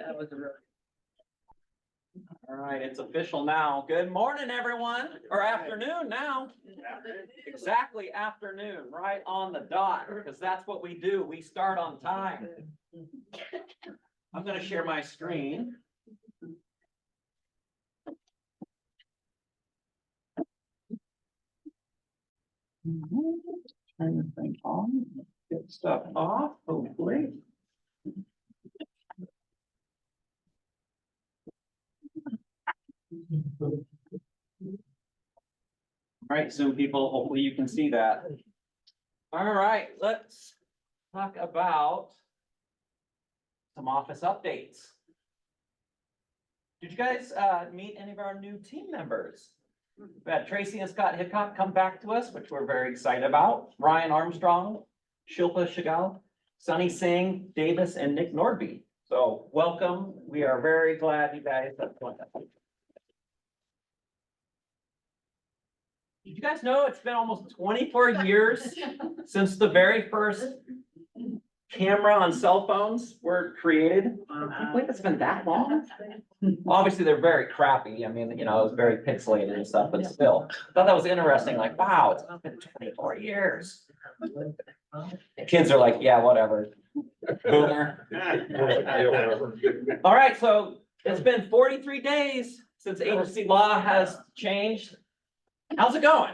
All right, it's official now. Good morning, everyone, or afternoon now. Exactly afternoon, right on the dot, because that's what we do. We start on time. I'm gonna share my screen. Turn the thing on, get stuff off, hopefully. All right, Zoom people, hopefully you can see that. All right, let's talk about some office updates. Did you guys meet any of our new team members? We had Tracy and Scott Hickok come back to us, which we're very excited about. Ryan Armstrong, Shilpa Shagal, Sunny Singh, Davis, and Nick Nordby. So welcome. We are very glad you guys have joined us. Did you guys know it's been almost 24 years since the very first camera on cell phones were created? I believe it's been that long. Obviously, they're very crappy. I mean, you know, it was very pixelated and stuff, but still, I thought that was interesting. Like, wow, it's been 24 years. The kids are like, yeah, whatever. Boomer. All right, so it's been 43 days since agency law has changed. How's it going?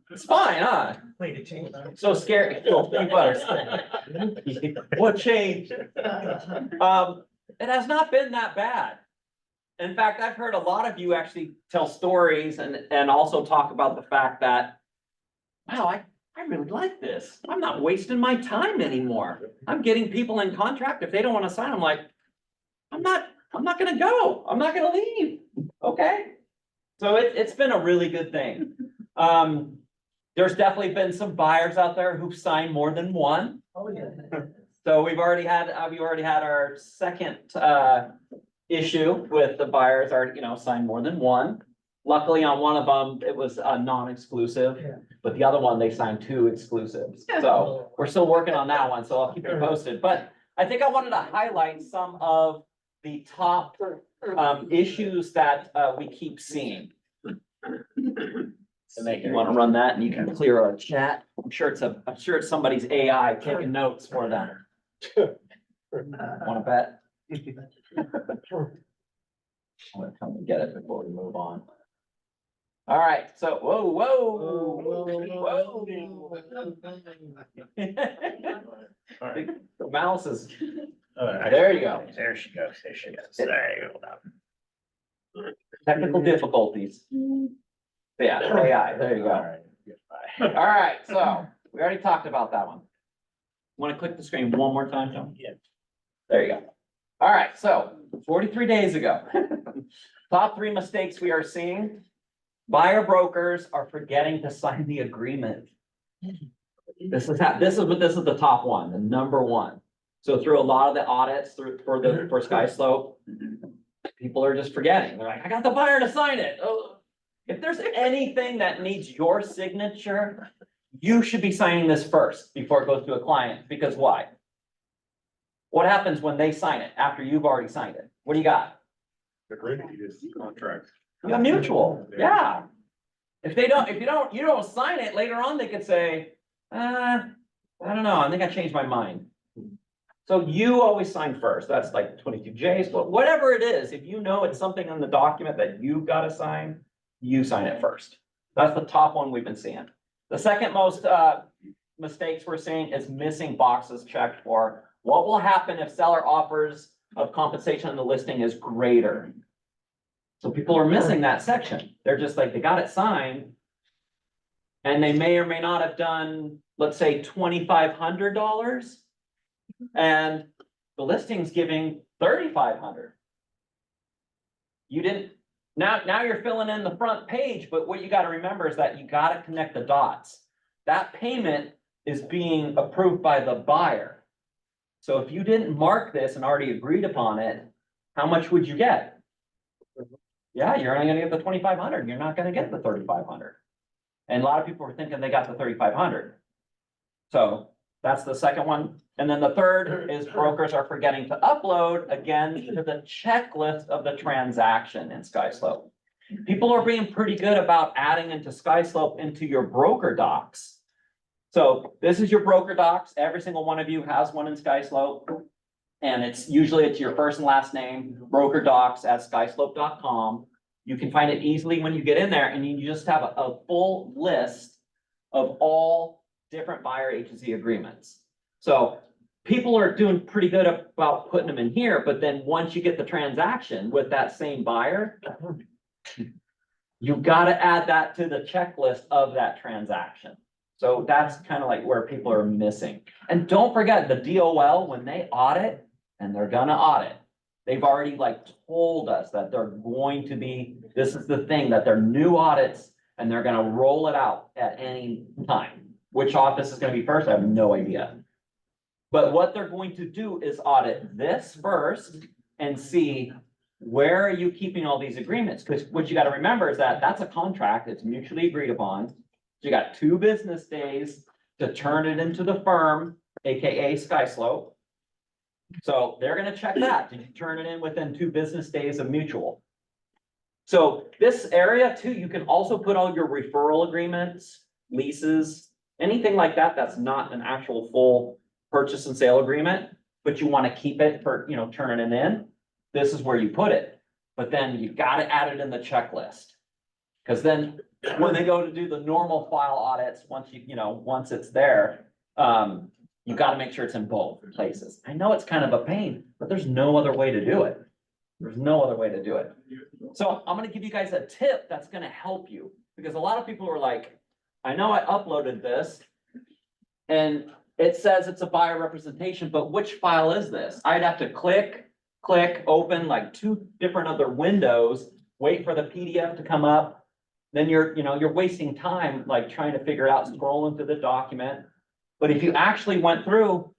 It's fine, huh? So scary. What changed? It has not been that bad. In fact, I've heard a lot of you actually tell stories and also talk about the fact that, wow, I really like this. I'm not wasting my time anymore. I'm getting people in contract. If they don't want to sign, I'm like, I'm not gonna go. I'm not gonna leave. Okay. So it's been a really good thing. There's definitely been some buyers out there who've signed more than one. Oh, yeah. So we've already had our second issue with the buyers signed more than one. Luckily on one of them, it was a non-exclusive, but the other one, they signed 2 exclusives. So we're still working on that one, so I'll keep you posted. But I think I wanted to highlight some of the top issues that we keep seeing. You want to run that and you can clear our chat. I'm sure it's somebody's AI taking notes for them. Want to bet? I'm gonna come and get it before we move on. All right, so whoa. The mouse is. There you go. There she goes. There you go. Technical difficulties. Yeah, AI, there you go. All right, so we already talked about that one. Want to click the screen one more time, John? Yeah. There you go. All right, so 43 days ago, top 3 mistakes we are seeing. Buyer brokers are forgetting to sign the agreement. This is the top one, the number one. So through a lot of the audits for Sky Slope, people are just forgetting. They're like, I got the buyer to sign it. Oh. If there's anything that needs your signature, you should be signing this first before it goes to a client, because why? What happens when they sign it after you've already signed it? What do you got? Agreement, you just contract. You got mutual, yeah. If you don't sign it, later on, they could say, I don't know, I think I changed my mind. So you always sign first. That's like 22Js, but whatever it is, if you know it's something in the document that you've got to sign, you sign it first. That's the top one we've been seeing. The second most mistakes we're seeing is missing boxes checked for what will happen if seller offers of compensation on the listing is greater. So people are missing that section. They're just like, they got it signed and they may or may not have done, let's say $2,500 and the listing's giving $3,500. You didn't. Now you're filling in the front page, but what you got to remember is that you got to connect the dots. That payment is being approved by the buyer. So if you didn't mark this and already agreed upon it, how much would you get? Yeah, you're only gonna get the 2,500. You're not gonna get the 3,500. And a lot of people were thinking they got the 3,500. So That's the second one. And then the third is brokers are forgetting to upload again to the checklist of the transaction in SkySlope. People are being pretty good about adding into SkySlope into your broker docs. So this is your broker docs. Every single one of you has one in SkySlope. And it's your first and last name, broker docs at skyslope.com. You can find it easily when you get in there, and you just have a full list of all different buyer agency agreements. So people are doing pretty good about putting them in here, but then once you get the transaction with that same buyer, you've got to add that to the checklist of that transaction. So that's kind of like where people are missing. And don't forget the DOL, when they audit, and they're gonna audit, they've already like told us that they're going to be, this is the thing, that they're new audits and they're gonna roll it out at any time. Which office is gonna be first, I have no idea. But what they're going to do is audit this first and see where are you keeping all these agreements? Because what you gotta remember is that that's a contract, it's mutually agreed upon. So you got 2 business days to turn it into the firm, AKA SkySlope. So they're gonna check that. Did you turn it in within 2 business days of mutual? So this area too, you can also put all your referral agreements, leases, anything like that, that's not an actual full purchase and sale agreement, but you wanna keep it for, turning it in. This is where you put it, but then you gotta add it in the checklist. Cause then when they go to do the normal file audits, once it's there, you gotta make sure it's in both places. I know it's kind of a pain, but there's no other way to do it. There's no other way to do it. So I'm gonna give you guys a tip that's gonna help you, because a lot of people are like, I know I uploaded this and it says it's a buyer representation, but which file is this? I'd have to click, open like 2 different other windows, wait for the PDF to come up. Then you're wasting time like trying to figure out, scrolling through the document. But if you actually went through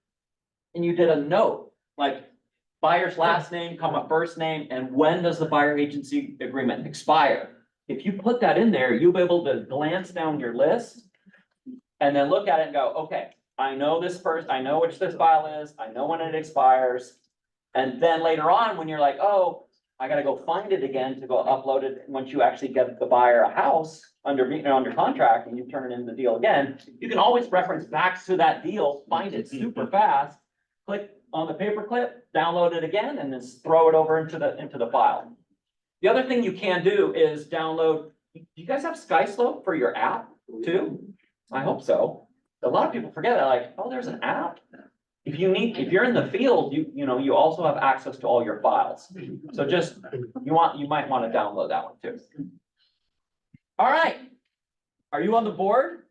and you did a note, like buyer's last name, first name, and when does the buyer agency agreement expire? If you put that in there, you'll be able to glance down your list and then look at it and go, okay, I know which this file is, I know when it expires. And then later on, when you're like, oh, I gotta go find it again to go upload it, once you actually get the buyer a house under contract and you turn it into the deal again, you can always reference back to that deal, find it super fast, click on the paperclip, download it again, and then throw it over into the file. The other thing you can do is download, do you guys have SkySlope for your app too? I hope so. A lot of people forget that, like, oh, there's an app. If you're in the field, you also have access to all your files. So you might want to download that one too. All right. Are you on the board?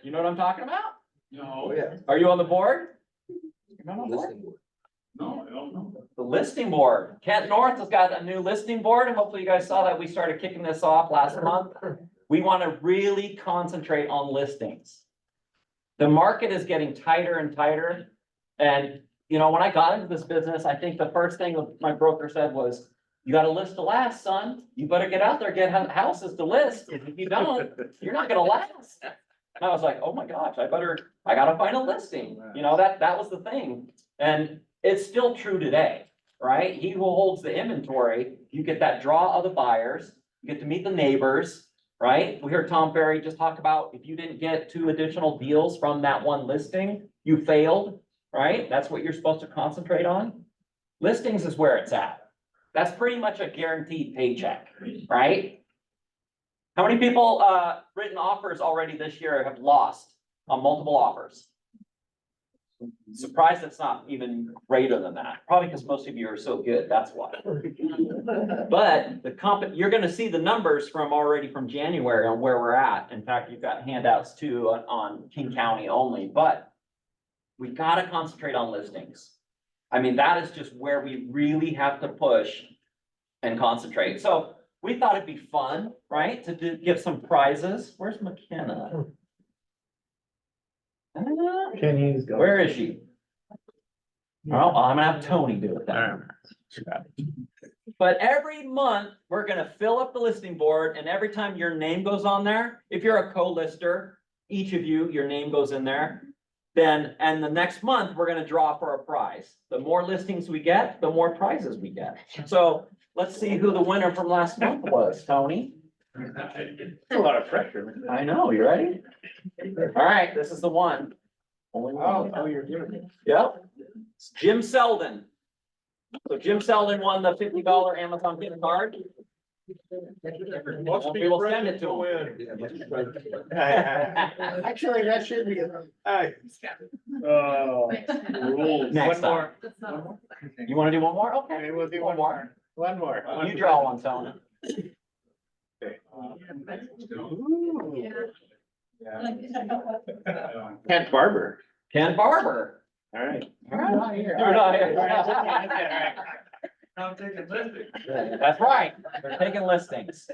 You know what I'm talking about? No, yeah. Are you on the board? You're not on board? No, I don't know. The listing board. Kent North has got a new listing board, and hopefully you guys saw that we started kicking this off last month. We want to really concentrate on listings. The market is getting tighter and tighter. And, when I got into this business, I think the first thing my broker said was, you got a list to last, son. You better get out there, get houses to list. If you don't, you're not gonna last. And I was like, oh my gosh, I gotta find a listing. That was the thing. And it's still true today, right? He who holds the inventory, you get that draw of the buyers, you get to meet the neighbors, right? We heard Tom Ferry just talk about, if you didn't get 2 additional deals from that one listing, you failed, right? That's what you're supposed to concentrate on. Listings is where it's at. That's pretty much a guaranteed paycheck, right? How many people, written offers already this year have lost on multiple offers? Surprised it's not even greater than that. Probably because most of you are so good, that's why. But you're gonna see the numbers from January on where we're at. In fact, you've got handouts too on King County only, but we gotta concentrate on listings. I mean, that is just where we really have to push and concentrate. So we thought it'd be fun, right? To give some prizes. Where's McKenna? Where is she? Well, I'm gonna have Tony do it then. But every month, we're gonna fill up the listing board, and every time your name goes on there, if you're a co-lister, each of you, your name goes in there. then, and the next month, we're gonna draw for a prize. The more listings we get, the more prizes we get. So let's see who the winner from last month was, Tony. It's a lot of pressure. I know, you ready? All right, this is the one. Only one. You're doing it. Yep. It's Jim Selden. So Jim Selden won the $50 Amazon gift card. We will send it to him. Actually, that should be. Oh. Next One up. You wanna do one more? Okay. Okay, we'll do One more. One more. You draw one, Tony. Kent Barber. Ken Barber. All right. You're not here. I'm taking listings. That's right. They're taking listings.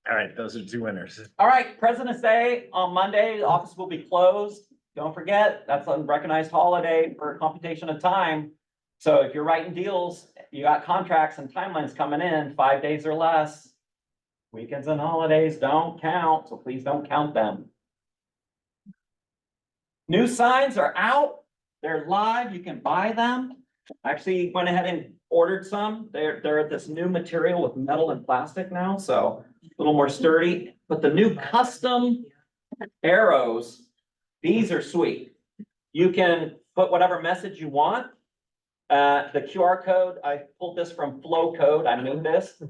All right, those are two winners. All right, President's Day on Monday, the office will be closed. Don't forget, that's a recognized holiday for computation of time. So if you're writing deals, you got contracts and timelines coming in 5 days or less. Weekends and holidays don't count, so please don't count them. New signs are out. They're live. You can buy them. I actually went ahead and ordered some. They're this new material with metal and plastic now, so a little more sturdy. But the new custom arrows, these are sweet. You can put whatever message you want. The QR code, I pulled this from Flow Code. I knew this.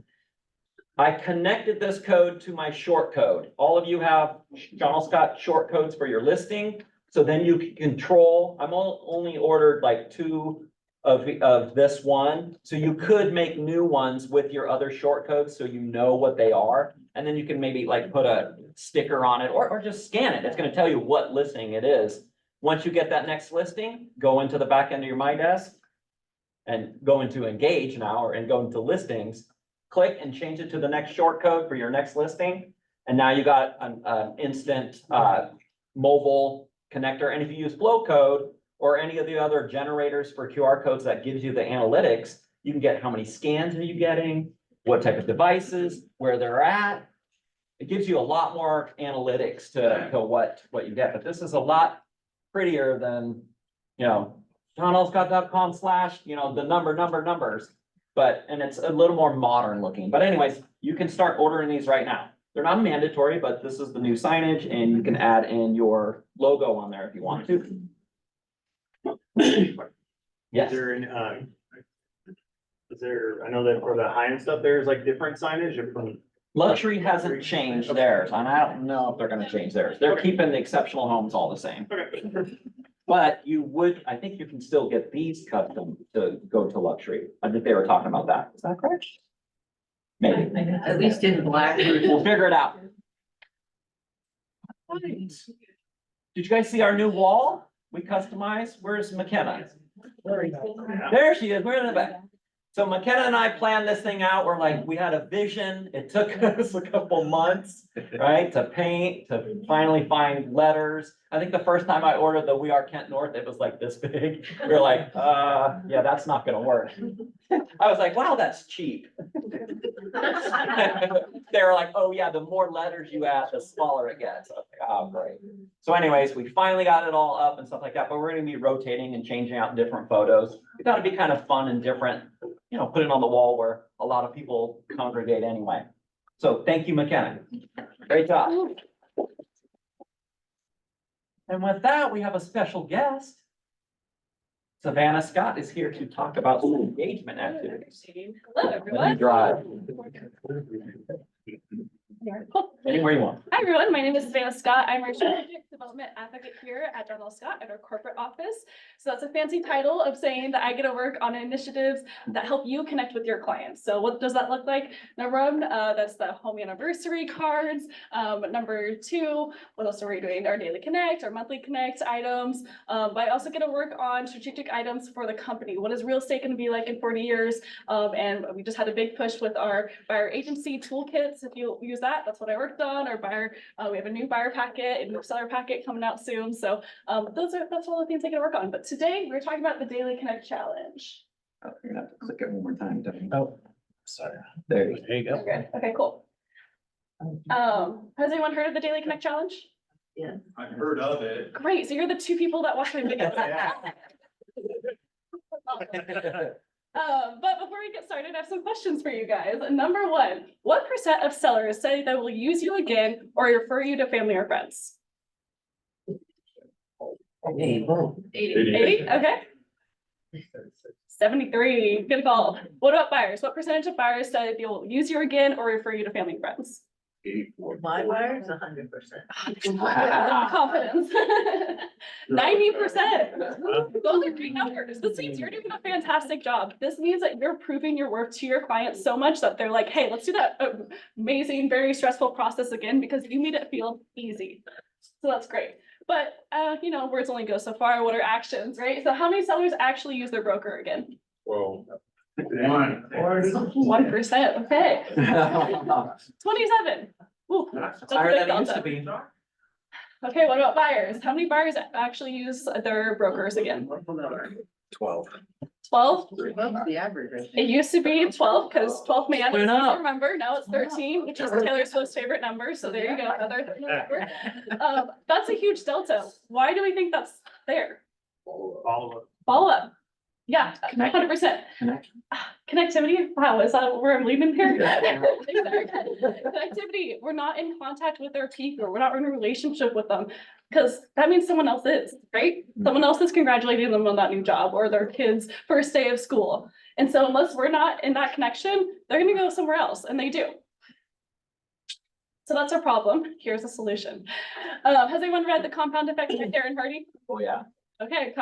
I connected this code to my short code. All of you have John Scott short codes for your listing. So then you can control, I'm only ordered like 2 of this one. So you could make new ones with your other short codes so you know what they are. And then you can maybe like put a sticker on it or just scan it. It's gonna tell you what listing it is. Once you get that next listing, go into the back end of your My Desk and go into Engage now and go into Listings. Click and change it to the next short code for your next listing. And now you got an instant mobile connector. And if you use Flow Code or any of the other generators for QR codes that gives you the analytics, you can get how many scans are you getting, what type of devices, where they're at. It gives you a lot more analytics to what you get, but this is a lot prettier than, johnlscott.com / the numbers. And it's a little more modern looking. But anyways, you can start ordering these right now. They're not mandatory, but this is the new signage and you can add in your logo on there if you want to. Yes. Is there, I know that for the high-end stuff, there's like different signage or from. Luxury hasn't changed theirs, and I don't know if they're gonna change theirs. They're keeping the exceptional homes all the same. Okay. But I think you can still get these custom to go to luxury. I think they were talking about that. Is that correct? Maybe. At least in black. We'll figure it out. Did you guys see our new wall? We customized. Where's McKenna? There she is. We're in the back. So McKenna and I planned this thing out. We're like, we had a vision. It took us a couple months, right? To paint, to finally find letters. I think the first time I ordered the We Are Kent North, it was like this big. We were like, yeah, that's not gonna work. I was like, wow, that's cheap. They were like, oh yeah, the more letters you add, the smaller it gets. Okay, oh, great. So anyways, we finally got it all up and stuff like that, but we're gonna be rotating and changing out different photos. We thought it'd be kind of fun and different, put it on the wall where a lot of people congregate anyway. So thank you, McKenna. Great job. And with that, we have a special guest. Savannah Scott is here to talk about some engagement activities. Hello, Let me everyone. drive. Anywhere you want. Hi, everyone. My name is Savannah Scott. I'm our strategic development advocate here at John L. Scott at our corporate office. So that's a fancy title of saying that I get to work on initiatives that help you connect with your clients. So what does that look like? Number one, that's the home anniversary cards. Number two, what else are we doing? Our daily connect, our monthly connect items. But I also get to work on strategic items for the company. What is real estate going to be like in 40 years? And we just had a big push with our buyer agency toolkits. If you use that, that's what I worked on. Our buyer, we have a new buyer packet and new seller packet coming out soon. So that's all the things I get to work on. But today we're talking about the Daily Connect Challenge. Oh, you're gonna have to click it one more time, don't you? Oh, sorry. There you There you go. Okay, cool. Has anyone heard of the Daily Connect Challenge? I've heard of it. Great, so you're the two people that watch my videos. But before we get started, I have some questions for you guys. Number one, what % of sellers say they will use you again or refer you to family or friends? 80, okay. 73, good call. What about buyers? What percentage of buyers say they will use you again or refer you to family and friends? My buyers, 100%. Confidence. 90%. Those are great numbers. This means you're doing a fantastic job. This means that you're proving your worth to your clients so much that they're like, hey, let's do that amazing, very stressful process again because you made it feel easy. So that's great. But, you know, words only go so far. What are actions, right? So how many sellers actually use their broker again? Whoa. 1%, okay. 27. Ooh, that's a Higher big than it used to delta. be. Okay, what about buyers? How many buyers actually use their brokers again? 12. 12? That's the average, I It think. used to be 12 because 12th man, Went up. remember, now it's 13, which is Taylor Swift's favorite number. So there you go, another number. That's a huge delta. Why do we think that's there? Follow up. Yeah, 100%. Connectivity, wow, is that where I'm leaving here? Connectivity, we're not in contact with their people, we're not in a relationship with them. Because that means someone else is, right? Someone else is congratulating them on that new job or their kids' first day of school. And so unless we're not in that connection, they're gonna go somewhere else, and they do. So that's our problem. Here's a solution. Has anyone read The Compound Effect by Darren Hardy? Oh, yeah. Okay,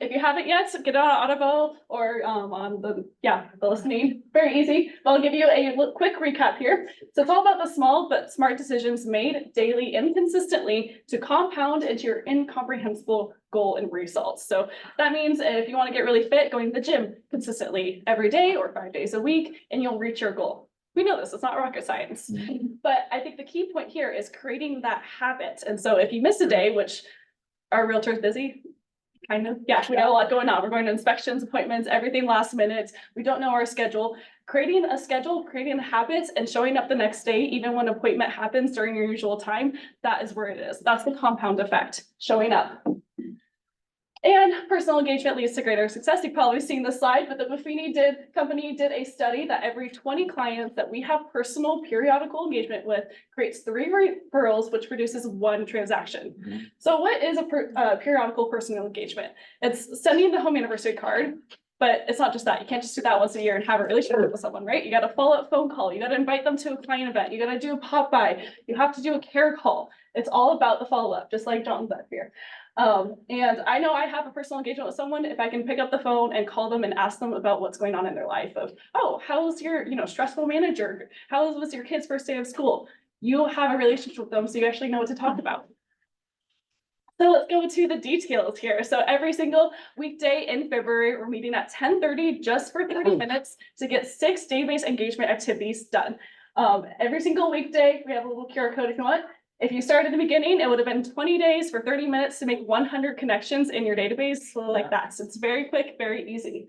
if you haven't yet, get it on Audible or on the listening. Very easy. I'll give you a quick recap here. So it's all about the small but smart decisions made daily and consistently to compound into your incomprehensible goal and results. So that means if you want to get really fit, going to the gym consistently every day or 5 days a week, and you'll reach your goal. We know this, it's not rocket science. But I think the key point here is creating that habit. And so if you miss a day, which our realtor's busy, kind of, yeah, we got a lot going on. We're going to inspections, appointments, everything last minute. We don't know our schedule. Creating a schedule, creating habits and showing up the next day, even when appointment happens during your usual time, that is where it is. That's the compound effect, showing up. And personal engagement leads to greater success. You've probably seen this slide, but the Buffini company did a study that every 20 clients that we have personal periodical engagement with creates 3 referrals, which produces 1 transaction. So what is a periodical personal engagement? It's sending the home anniversary card, but it's not just that. You can't just do that once a year and have a relationship with someone, right? You got to follow up phone call. You got to invite them to a client event. You got to do a pop by. You have to do a care call. It's all about the follow up, just like John said here. And I know I have a personal engagement with someone if I can pick up the phone and call them and ask them about what's going on in their life of, oh, how's your, stressful manager? How was your kid's first day of school? You have a relationship with them, so you actually know what to talk about. So let's go to the details here. So every single weekday in February, we're meeting at 10:30 just for 30 minutes to get 6 database engagement activities done. Every single weekday, we have a little QR code if you want. If you start at the beginning, it would have been 20 days for 30 minutes to make 100 connections in your database like that. So it's very quick, very easy.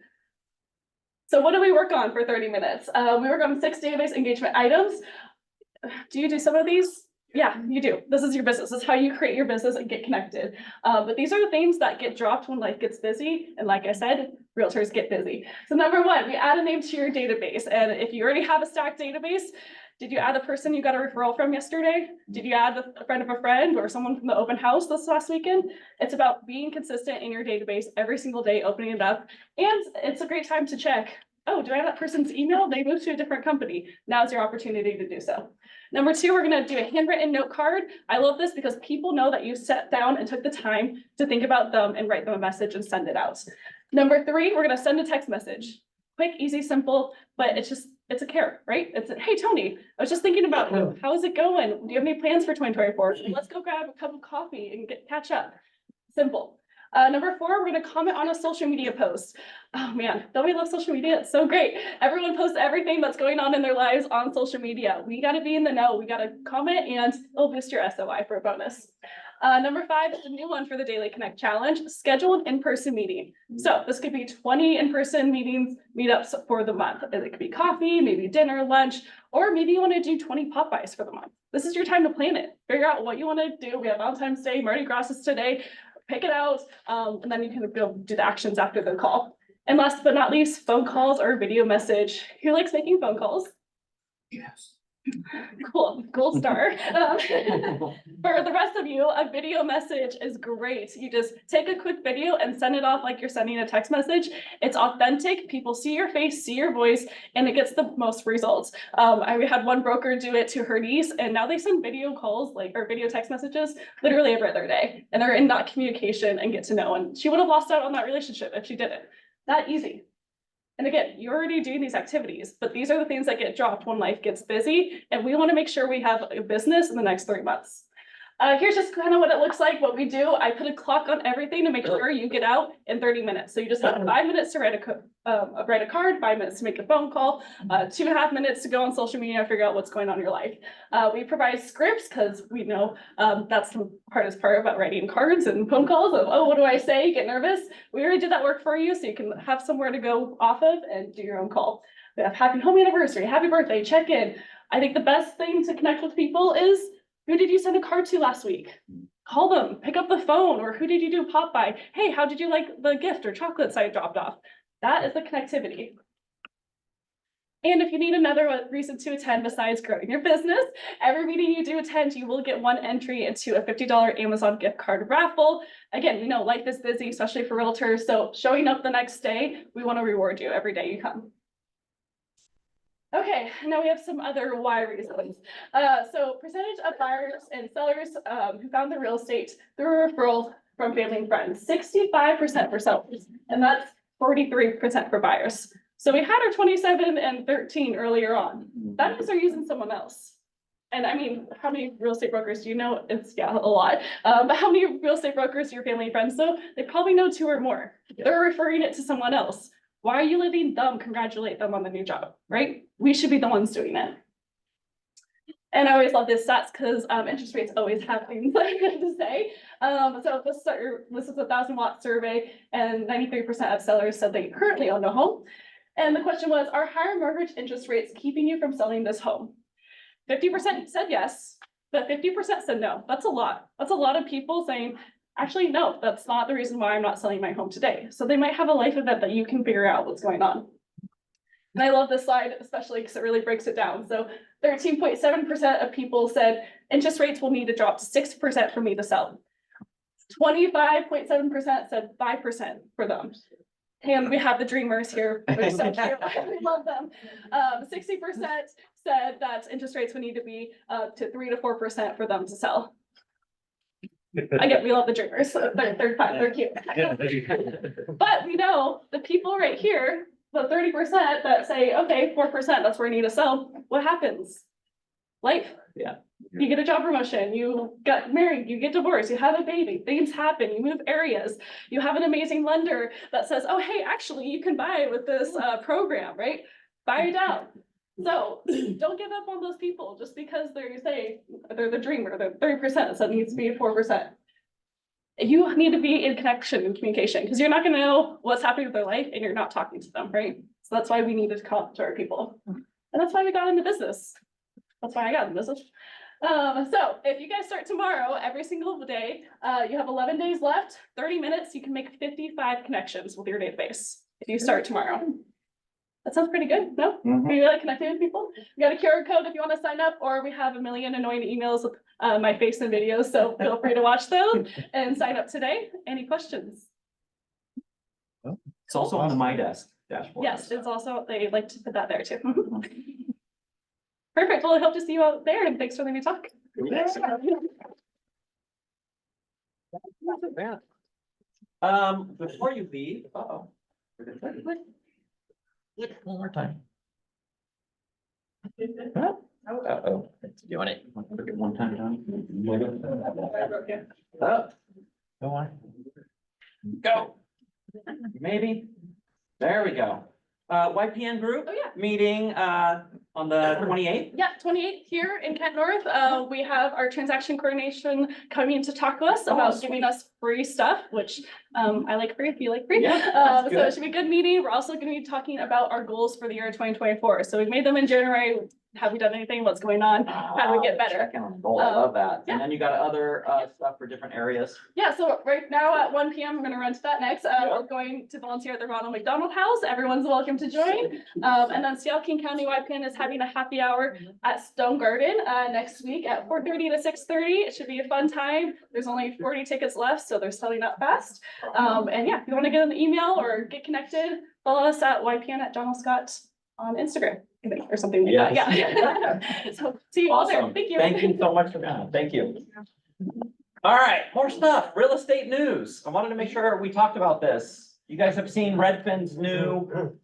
So what do we work on for 30 minutes? We work on 6 database engagement items. Do you do some of these? Yeah, you do. This is your business. This is how you create your business and get connected. But these are the things that get dropped when life gets busy. And like I said, realtors get busy. So number 1, we add a name to your database. And if you already have a stacked database, did you add a person you got a referral from yesterday? Did you add a friend of a friend or someone from the open house this last weekend? It's about being consistent in your database every single day, opening it up. And it's a great time to check, oh, do I have that person's email? They moved to a different company. Now's your opportunity to do so. Number 2, we're gonna do a handwritten note card. I love this because people know that you sat down and took the time to think about them and write them a message and send it out. Number 3, we're gonna send a text message. Quick, easy, simple, but it's a care, right? It's hey, Tony, I was just thinking about you. How's it going? Do you have any plans for 2024? Let's go grab a cup of coffee and catch up. Simple. Number 4, we're gonna comment on a social media post. Oh man, don't we love social media? It's so great. Everyone posts everything that's going on in their lives on social media. We gotta be in the know. We gotta comment and it'll boost your SOI for a bonus. Number 5 is a new one for the Daily Connect Challenge, schedule an in-person meeting. So this could be 20 in-person meetups for the month. It could be coffee, maybe dinner, lunch, or maybe you want to do 20 pop-bys for the month. This is your time to plan it. Figure out what you want to do. We have Valentine's Day, Mardi Gras is today. Pick it out, and then you can go do the actions after the call. And last but not least, phone calls or video message. Who likes making phone calls? Yes. Cool, gold star. For the rest of you, a video message is great. You just take a quick video and send it off like you're sending a text message. It's authentic. People see your face, see your voice, and it gets the most results. I had one broker do it to her niece, and now they send video calls, or video text messages, literally every other day. And they're in that communication and get to know. And she would have lost out on that relationship if she didn't. That easy. And again, you're already doing these activities, but these are the things that get dropped when life gets busy. And we want to make sure we have a business in the next 3 months. Here's just kind of what it looks like, what we do. I put a clock on everything to make sure you get out in 30 minutes. So you just have 5 minutes to write a card, 5 minutes to make a phone call, 2.5 minutes to go on social media and figure out what's going on in your life. We provide scripts because we know that's the hardest part about writing cards and phone calls of, oh, what do I say? Get nervous. We already did that work for you so you can have somewhere to go off of and do your own call. We have happy home anniversary, happy birthday, check in. I think the best thing to connect with people is, who did you send a card to last week? Call them, pick up the phone, or who did you do pop by? Hey, how did you like the gift or chocolates I dropped off? That is the connectivity. And if you need another reason to attend besides growing your business, every meeting you do attend, you will get 1 entry into a $50 Amazon gift card raffle. Again, we know life is busy, especially for realtors. So showing up the next day, we want to reward you every day you come. Okay, now we have some other why reasons. So percentage of buyers and sellers who found the real estate through a referral from family and friends, 65% for sellers, and that's 43% for buyers. So we had our 27 and 13 earlier on. That means they're using someone else. And I mean, how many real estate brokers do you know? It's, yeah, a lot. But how many real estate brokers do your family and friends know? They probably know 2 or more. They're referring it to someone else. Why are you letting them congratulate them on the new job, right? We should be the ones doing it. And I always love this stats because interest rates always have things like to say. So this is a 1,000-watt survey, and 93% of sellers said they currently own a home. And the question was, are higher mortgage interest rates keeping you from selling this home? 50% said yes, but 50% said no. That's a lot. That's a lot of people saying, actually, no, that's not the reason why I'm not selling my home today. So they might have a life event that you can figure out what's going on. And I love this slide, especially because it really breaks it down. So 13.7% of people said interest rates will need to drop to 6% for me to sell. 25.7% said 5% for them. And we have the dreamers here. They're so cute. I love them. 60% said that interest rates would need to be to 3 to 4% for them to sell. Again, we love the dreamers. They're fun, they're cute. But we know the people right here, the 30% that say, okay, 4%, that's where I need to sell. What happens? Life. Yeah. You get a job promotion, you got married, you get divorced, you have a baby, things happen, you move areas. You have an amazing lender that says, oh, hey, actually, you can buy with this program, right? Buy it down. So don't give up on those people just because they're the dreamer, the 30%, so it needs to be 4%. You need to be in connection and communication because you're not going to know what's happening with their life and you're not talking to them, right? So that's why we need to talk to our people. And that's why we got into business. That's why I got into business. So if you guys start tomorrow, every single day, you have 11 days left, 30 minutes, you can make 55 connections with your database if you start tomorrow. That sounds pretty good, no? Are you really connecting with people? You got a QR code if you want to sign up, or we have a million annoying emails with my face and videos, so feel free to watch those and sign up today. Any questions? It's also on the My Desk dashboard. Yes, it's also, they like to put that there too. Perfect, well, I hope to see you out there, and thanks for letting me talk. Before you leave, one more time. Uh-oh, it's doing it. One time, Johnny. Oh, go on. Go. Maybe. There we go. YPN group. Oh, yeah. Meeting, on on the 28th? Yeah, 28th here in Kent North, we have our transaction coordination coming to talk to us about giving us free stuff, which I like free, if you like free. Yeah, that's So good. it should be a good meeting. We're also gonna be talking about our goals for the year 2024. So we made them in January. Have we done anything? What's going on? How do we get better? Check in on the goal. I love that. yeah. And then you got other stuff for different areas. Yeah, so right now at 1 PM, I'm gonna run to that next. Yeah. We're going to volunteer at the Ronald McDonald House. Everyone's welcome to join. And then Seattle King County YPN is having a happy hour at Stone Garden next week at 4:30 to 6:30. It should be a fun time. There's only 40 tickets left, so they're selling up fast. And yeah, if you want to get an email or get connected, follow us at YPN at Donald Scott on Instagram, I think, or something like that. Yeah. So see you all there. Awesome. Thank you. Thank you so much for that. Thank you. All right, more stuff, real estate news. I wanted to make sure we talked about this. You guys have seen Redfin's new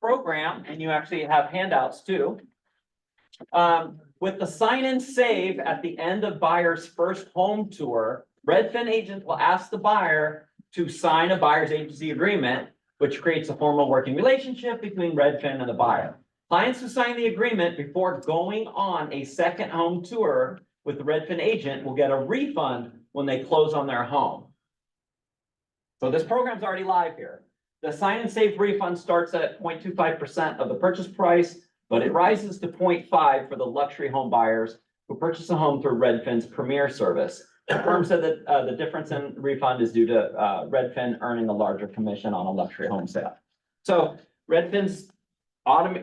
program, and you actually have handouts too. With the sign and save at the end of buyer's first home tour, Redfin agent will ask the buyer to sign a buyer's agency agreement, which creates a formal working relationship between Redfin and the buyer. Clients who sign the agreement before going on a second home tour with the Redfin agent will get a refund when they close on their home. So this program's already live here. The sign and save refund starts at 0.25% of the purchase price, but it rises to 0.5 for the luxury home buyers who purchase a home through Redfin's Premier service. The firm said that the difference in refund is due to Redfin earning a larger commission on a luxury home sale. So Redfin's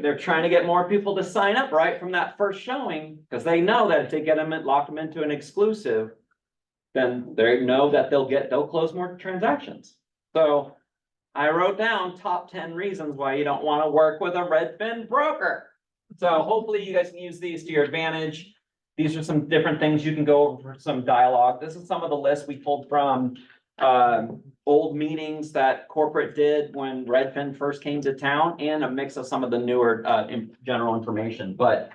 they're trying to get more people to sign up right from that first showing, because they know that if they get them and lock them into an exclusive, then they know that they'll close more transactions. So I wrote down top 10 reasons why you don't want to work with a Redfin broker. So hopefully you guys can use these to your advantage. These are some different things you can go over for some dialogue. This is some of the lists we pulled from old meetings that corporate did when Redfin first came to town, and a mix of some of the newer general information. But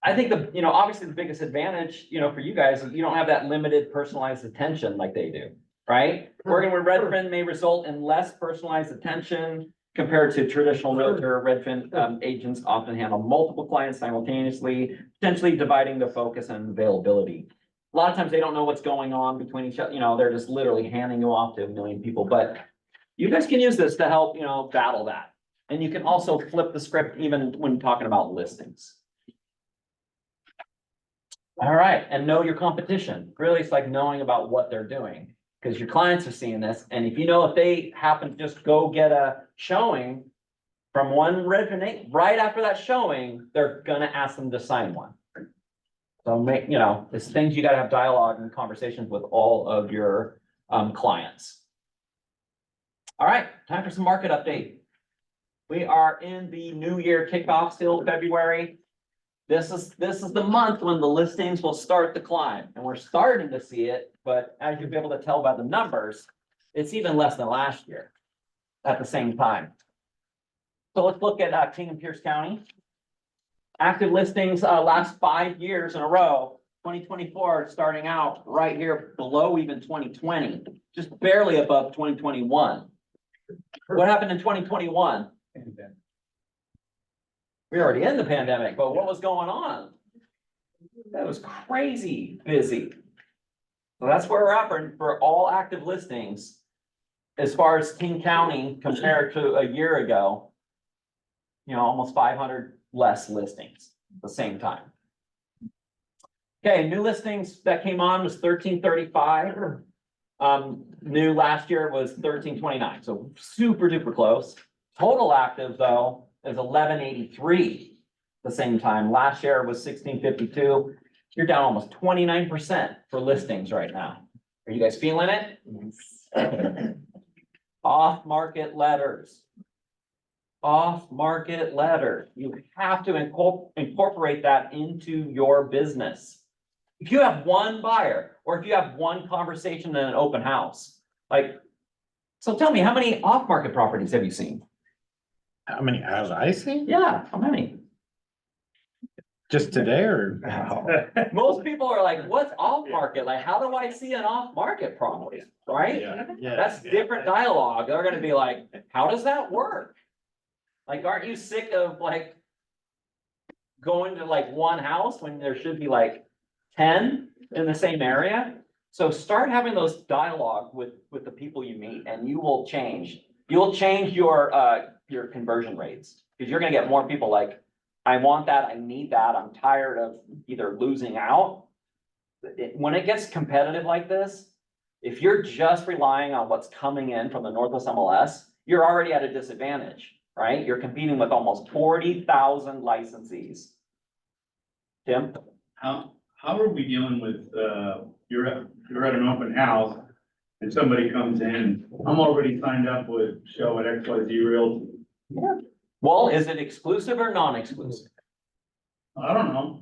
I think obviously the biggest advantage, for you guys is you don't have that limited personalized attention like they do, right? Working with Redfin may result in less personalized attention compared to traditional realtor. Redfin agents often handle multiple clients simultaneously, potentially dividing the focus and availability. A lot of times they don't know what's going on between each other, they're just literally handing you off to a million people, but you guys can use this to help, battle that. And you can also flip the script even when talking about listings. All right, and know your competition. Really, it's like knowing about what they're doing, because your clients are seeing this. And if if they happen to just go get a showing from one Redfin, right after that showing, they're gonna ask them to sign one. So it's things you gotta have dialogue and conversations with all of your clients. All right, time for some market update. We are in the new year kickoff, still February. This is the month when the listings will start to climb, and we're starting to see it, but as you'll be able to tell by the numbers, it's even less than last year at the same time. So let's look at King and Pierce County. Active listings last 5 years in a row. 2024 starting out right here below even 2020, just barely above 2021. What happened in 2021? We're already in the pandemic, but what was going on? That was crazy busy. So that's where we're at for all active listings. As far as King County compared to a year ago, almost 500 less listings at the same time. Okay, new listings that came on was 1335. New last year was 1329, so super duper close. Total active though is 1183 the same time. Last year was 1652. You're down almost 29% for listings right now. Are you guys feeling it? Off-market letters. Off-market letter. You have to incorporate that into your business. If you have one buyer, or if you have one conversation in an open house, so tell me, how many off-market properties have you seen? How many have I seen? Yeah, how many? Just today or? Most people are like, what's off-market? Like, how do I see an off-market property, right? Yeah. That's different dialogue. They're gonna be like, how does that work? Like, aren't you sick of going to like one house when there should be like 10 in the same area. So start having those dialogue with the people you meet and you will change. You'll change your conversion rates. Because you're gonna get more people like, I want that, I need that, I'm tired of either losing out. When it gets competitive like this, if you're just relying on what's coming in from the Northwest MLS, you're already at a disadvantage, right? You're competing with almost 40,000 licensees. Tim? How are we dealing with, you're at an open house and somebody comes in, I'm already signed up with Show at XYZ Realty. Well, is it exclusive or non-exclusive? I don't know.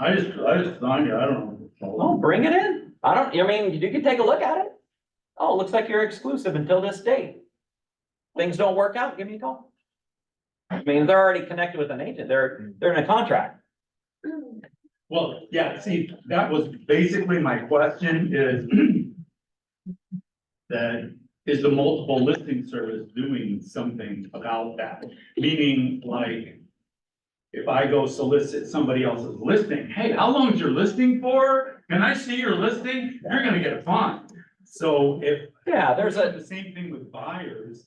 I just signed it, I don't Oh, know. bring it in. I mean, you can take a look at it. Oh, looks like you're exclusive until this date. Things don't work out, give me a call. I mean, they're already connected with an agent. They're in a contract. Well, yeah, see, that was basically my question is that is the multiple listing service doing something about that? Meaning like, if I go solicit somebody else's listing, hey, how long is your listing for? Can I see your listing? You're gonna get a fine. So if. Yeah, there's The same thing with buyers.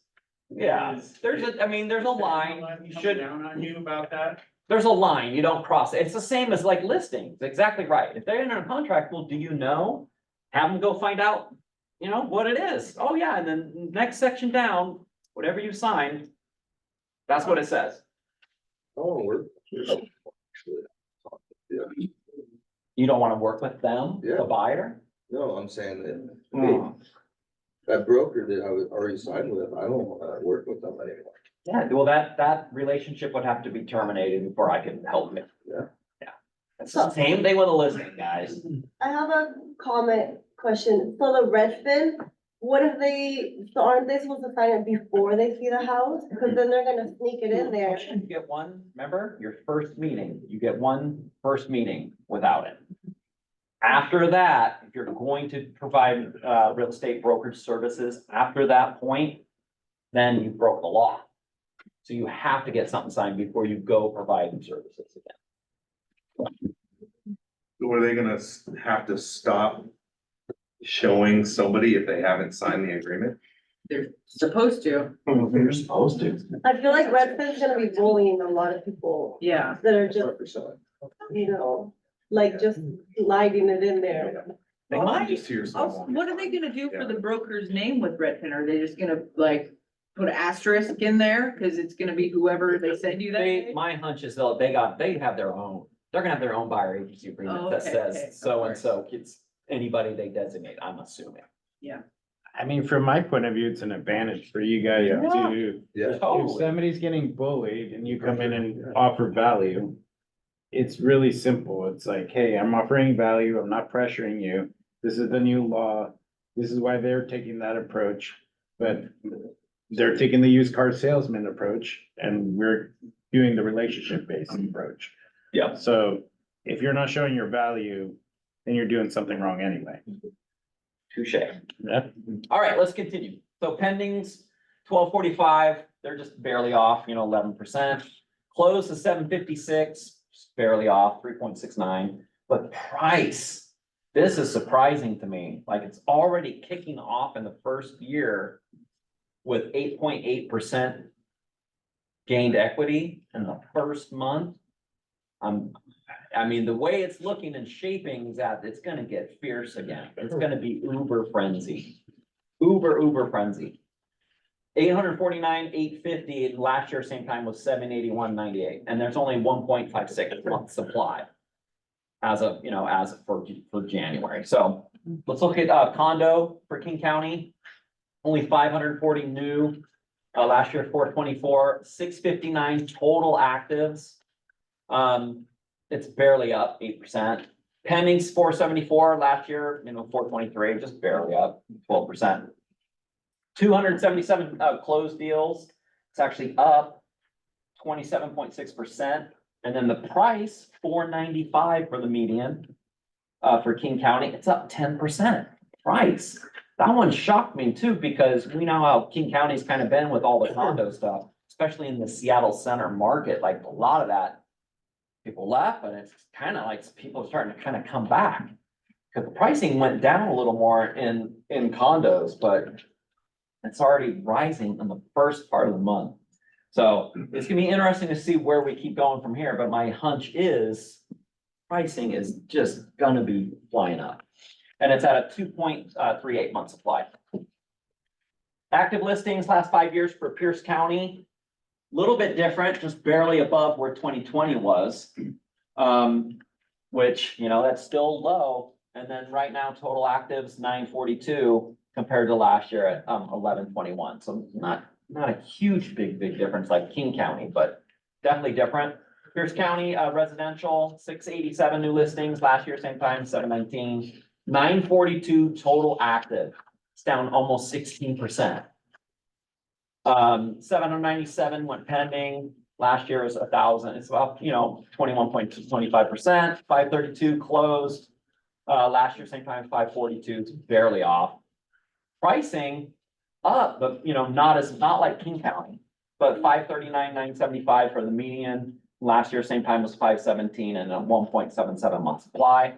there's a line. You Come should, Down on you about that? there's a line. You don't cross it. It's the same as like listings. Exactly right. If they're in a contract, well, do you know? Have them go find out, what it is. Oh, yeah. And then next section down, whatever you signed, that's what it says. Oh, we're. Yeah, You don't want to work with them, the Yeah. buyer? no, I'm saying that, Hmm. that broker that I was already signed with, I don't wanna work with them anymore. Yeah, well, that relationship would have to be terminated before I can help it. Yeah. Yeah. It's the same thing with a listing, guys. I have a comment question. So the Redfin, what if so aren't they supposed to sign it before they see the house? Because then they're gonna sneak it in there. You get one, remember, your first meeting, you get one first meeting without it. After that, if you're going to provide, real estate brokerage services, after that point, then you broke the law. So you have to get something signed before you go provide services again. Are they gonna have to stop showing somebody if they haven't signed the agreement? They're supposed to, You're supposed to. I feel like Redfin's gonna be bullying a lot of people yeah. that are just, like just sliding it in there. They might. Just hear Also, someone. what are they gonna do for the broker's name with Redfin? Are they just gonna like put an asterisk in there? Cause it's gonna be whoever they send you that day? My hunch is they have their own, they're gonna have their own buyer agency agreement Oh, that okay, says okay, of so-and-so gets anybody they designate, I'm assuming. I mean, from my point of view, it's an advantage for you guys Yeah. to, Yeah, if Totally. somebody's getting bullied and you come in and offer value. It's really simple. It's like, hey, I'm offering value. I'm not pressuring you. This is the new law. This is why they're taking that approach. But they're taking the used car salesman approach and we're doing the relationship based approach. Yeah. So if you're not showing your value, then you're doing something wrong anyway. Touche. Yeah. All right, let's continue. So pendings, 1245, they're just barely off, 11%. Close to 756, barely off, 3.69. But price, this is surprising to me. Like it's already kicking off in the first year with 8.8% gained equity in the first month. The way it's looking and shaping is that it's gonna get fierce again. It's gonna be uber frenzy. Uber frenzy. 849, 850, and last year, same time was 781.98, and there's only 1.56 month supply. As of, for January. So let's look at condo for King County. Only 540 new, last year 424, 659 total actives. It's barely up 8%. Pendings 474 last year, 423, just barely up 12%. 277 closed deals. It's actually up 27.6%. And then the price, $495 for the median, for King County, it's up 10%. Price. That one shocked me too, because we know how King County's kind of been with all the condo stuff, especially in the Seattle center market. Like a lot of that people left, but it's kind of like people are starting to kind of come back. Cause the pricing went down a little more in condos, but it's already rising in the first part of the month. So it's gonna be interesting to see where we keep going from here, but my hunch is pricing is just gonna be flying up. And it's at a 2.38 month supply. Active listings last 5 years for Pierce County, little bit different, just barely above where 2020 was. Which, you know, that's still low. And then right now, total actives 942 compared to last year at 1121. So not a huge big difference like King County, but definitely different. Pierce County residential 687 new listings last year, same time 719. 942 total active. It's down almost 16%. 797 went pending. Last year was 1,000. It's about, 21.25%. 532 closed. Last year, same time, 542. It's barely off. Pricing up, but not like King County, but 539, 975 for the median. Last year, same time was 517 and a 1.77 month supply.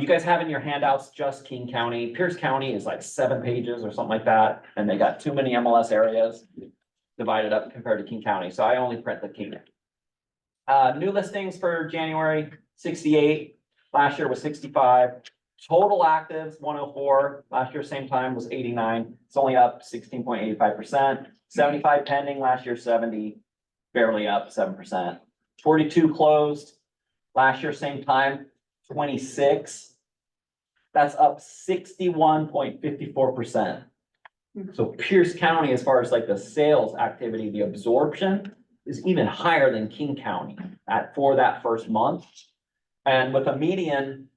You guys have in your handouts just King County. Pierce County is like 7 pages or something like that, and they got too many MLS areas divided up compared to King County, so I only print the King. New listings for January, 68. Last year was 65. Total actives, 104. Last year, same time was 89. It's only up 16.85%. 75 pending, last year 70, barely up 7%. 42 closed. Last year, same time, 26. That's up 61.54%. So Pierce County, as far as like the sales activity, the absorption is even higher than King County for that first month. And with a median,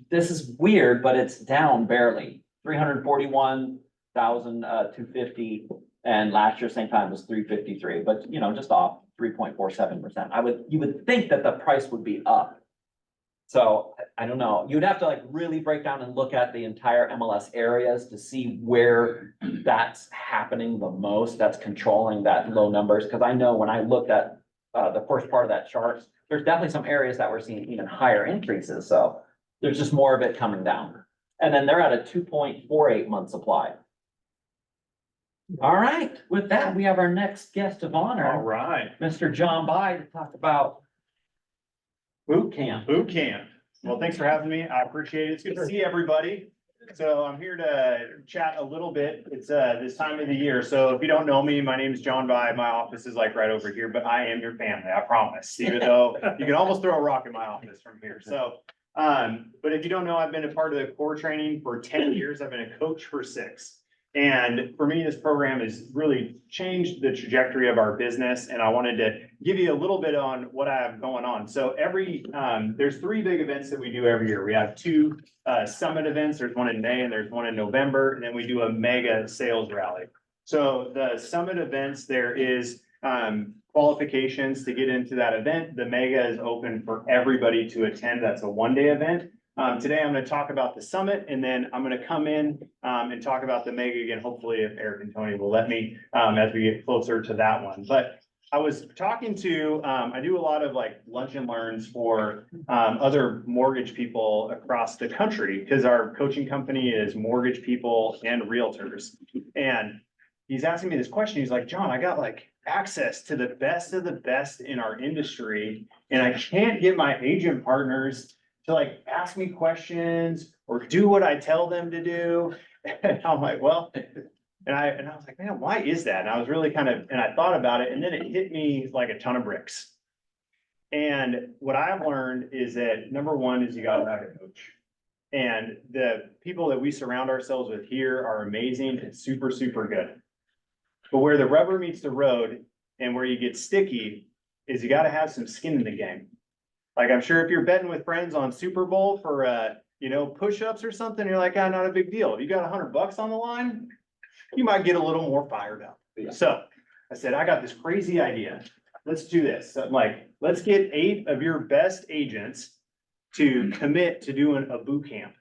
this is weird, but it's down barely, 341,250. And last year, same time was 353, but just off 3.47%. You would think that the price would be up. So I don't know, you'd have to like really break down and look at the entire MLS areas to see where that's happening the most, that's controlling that low numbers. Cause I know when I looked at the first part of that chart, there's definitely some areas that we're seeing even higher increases. So there's just more of it coming down. And then they're at a 2.48 month supply. All right, with that, we have our next guest of honor. All right. Mr. John By to talk about boot camp. Boot camp. Well, thanks for having me. I appreciate it. It's good to see everybody. So I'm here to chat a little bit. It's this time of the year. So if you don't know me, my name is John By. My office is like right over here, but I am your family, I promise. Even though you can almost throw a rock in my office from here. So, but if you don't know, I've been a part of the core training for 10 years. I've been a coach for 6. And for me, this program has really changed the trajectory of our business. And I wanted to give you a little bit on what I have going on. So there's 3 big events that we do every year. We have 2 summit events. There's one in May and there's one in November. And then we do a mega sales rally. So the summit events, there is qualifications to get into that event. The mega is open for everybody to attend. That's a 1-day event. Today, I'm going to talk about the summit, and then I'm going to come in and talk about the mega again, hopefully if Eric and Tony will let me as we get closer to that one. But I was talking to, I do a lot of like lunch and learns for other mortgage people across the country because our coaching company is mortgage people and realtors. And he's asking me this question. He's like, John, I got like access to the best of the best in our industry, and I can't get my agent partners to like ask me questions or do what I tell them to do. And I'm like, well, and I was like, man, why is that? And I was really and I thought about it, and then it hit me like a ton of bricks. And what I've learned is that number one is you gotta have a coach. And the people that we surround ourselves with here are amazing and super, super good. But where the rubber meets the road and where you get sticky is you gotta have some skin in the game. Like, I'm sure if you're betting with friends on Super Bowl for, push-ups or something, you're like, not a big deal. If you got $100 on the line, you might get a little more fired up. So I said, I got this crazy idea. Let's do this. So I'm like, let's get 8 of your best agents to commit to doing a boot camp.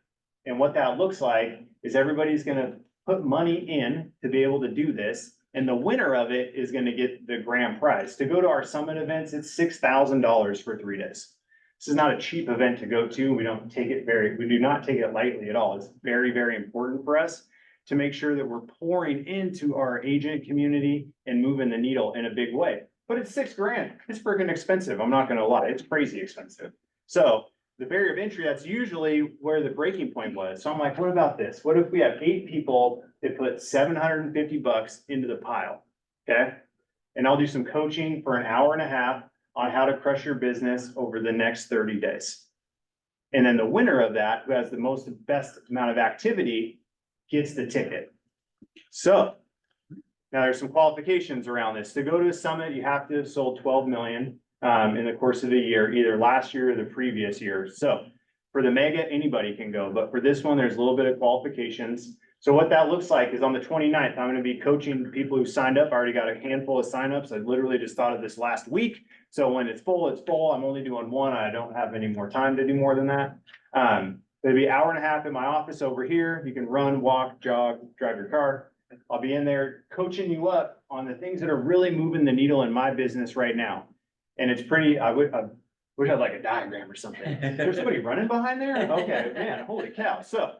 And what that looks like is everybody's going to put money in to be able to do this. And the winner of it is gonna get the grand prize. To go to our summit events, it's $6,000 for 3 days. This is not a cheap event to go to. We do not take it lightly at all. It's very, very important for us to make sure that we're pouring into our agent community and moving the needle in a big way. But it's $6,000. It's freaking expensive. I'm not gonna lie. It's crazy expensive. So the barrier of entry, that's usually where the breaking point was. So I'm like, what about this? What if we have 8 people that put $750 into the pile? Okay? And I'll do some coaching for an hour and a half on how to crush your business over the next 30 days. And then the winner of that, who has the best amount of activity, gets the ticket. So now there's some qualifications around this. To go to a summit, you have to have sold 12 million in the course of the year, either last year or the previous year. So for the mega, anybody can go, but for this one, there's a little bit of qualifications. So what that looks like is on the 29th, I'm gonna be coaching people who signed up. I already got a handful of signups. I literally just thought of this last week. So when it's full, it's full. I'm only doing one. I don't have any more time to do more than that. It'll be an hour and a half in my office over here. You can run, walk, jog, drive your car. I'll be in there coaching you up on the things that are really moving the needle in my business right now. And it's pretty, I wish I had like a diagram or something. There's somebody running behind there? Okay, man, holy cow. So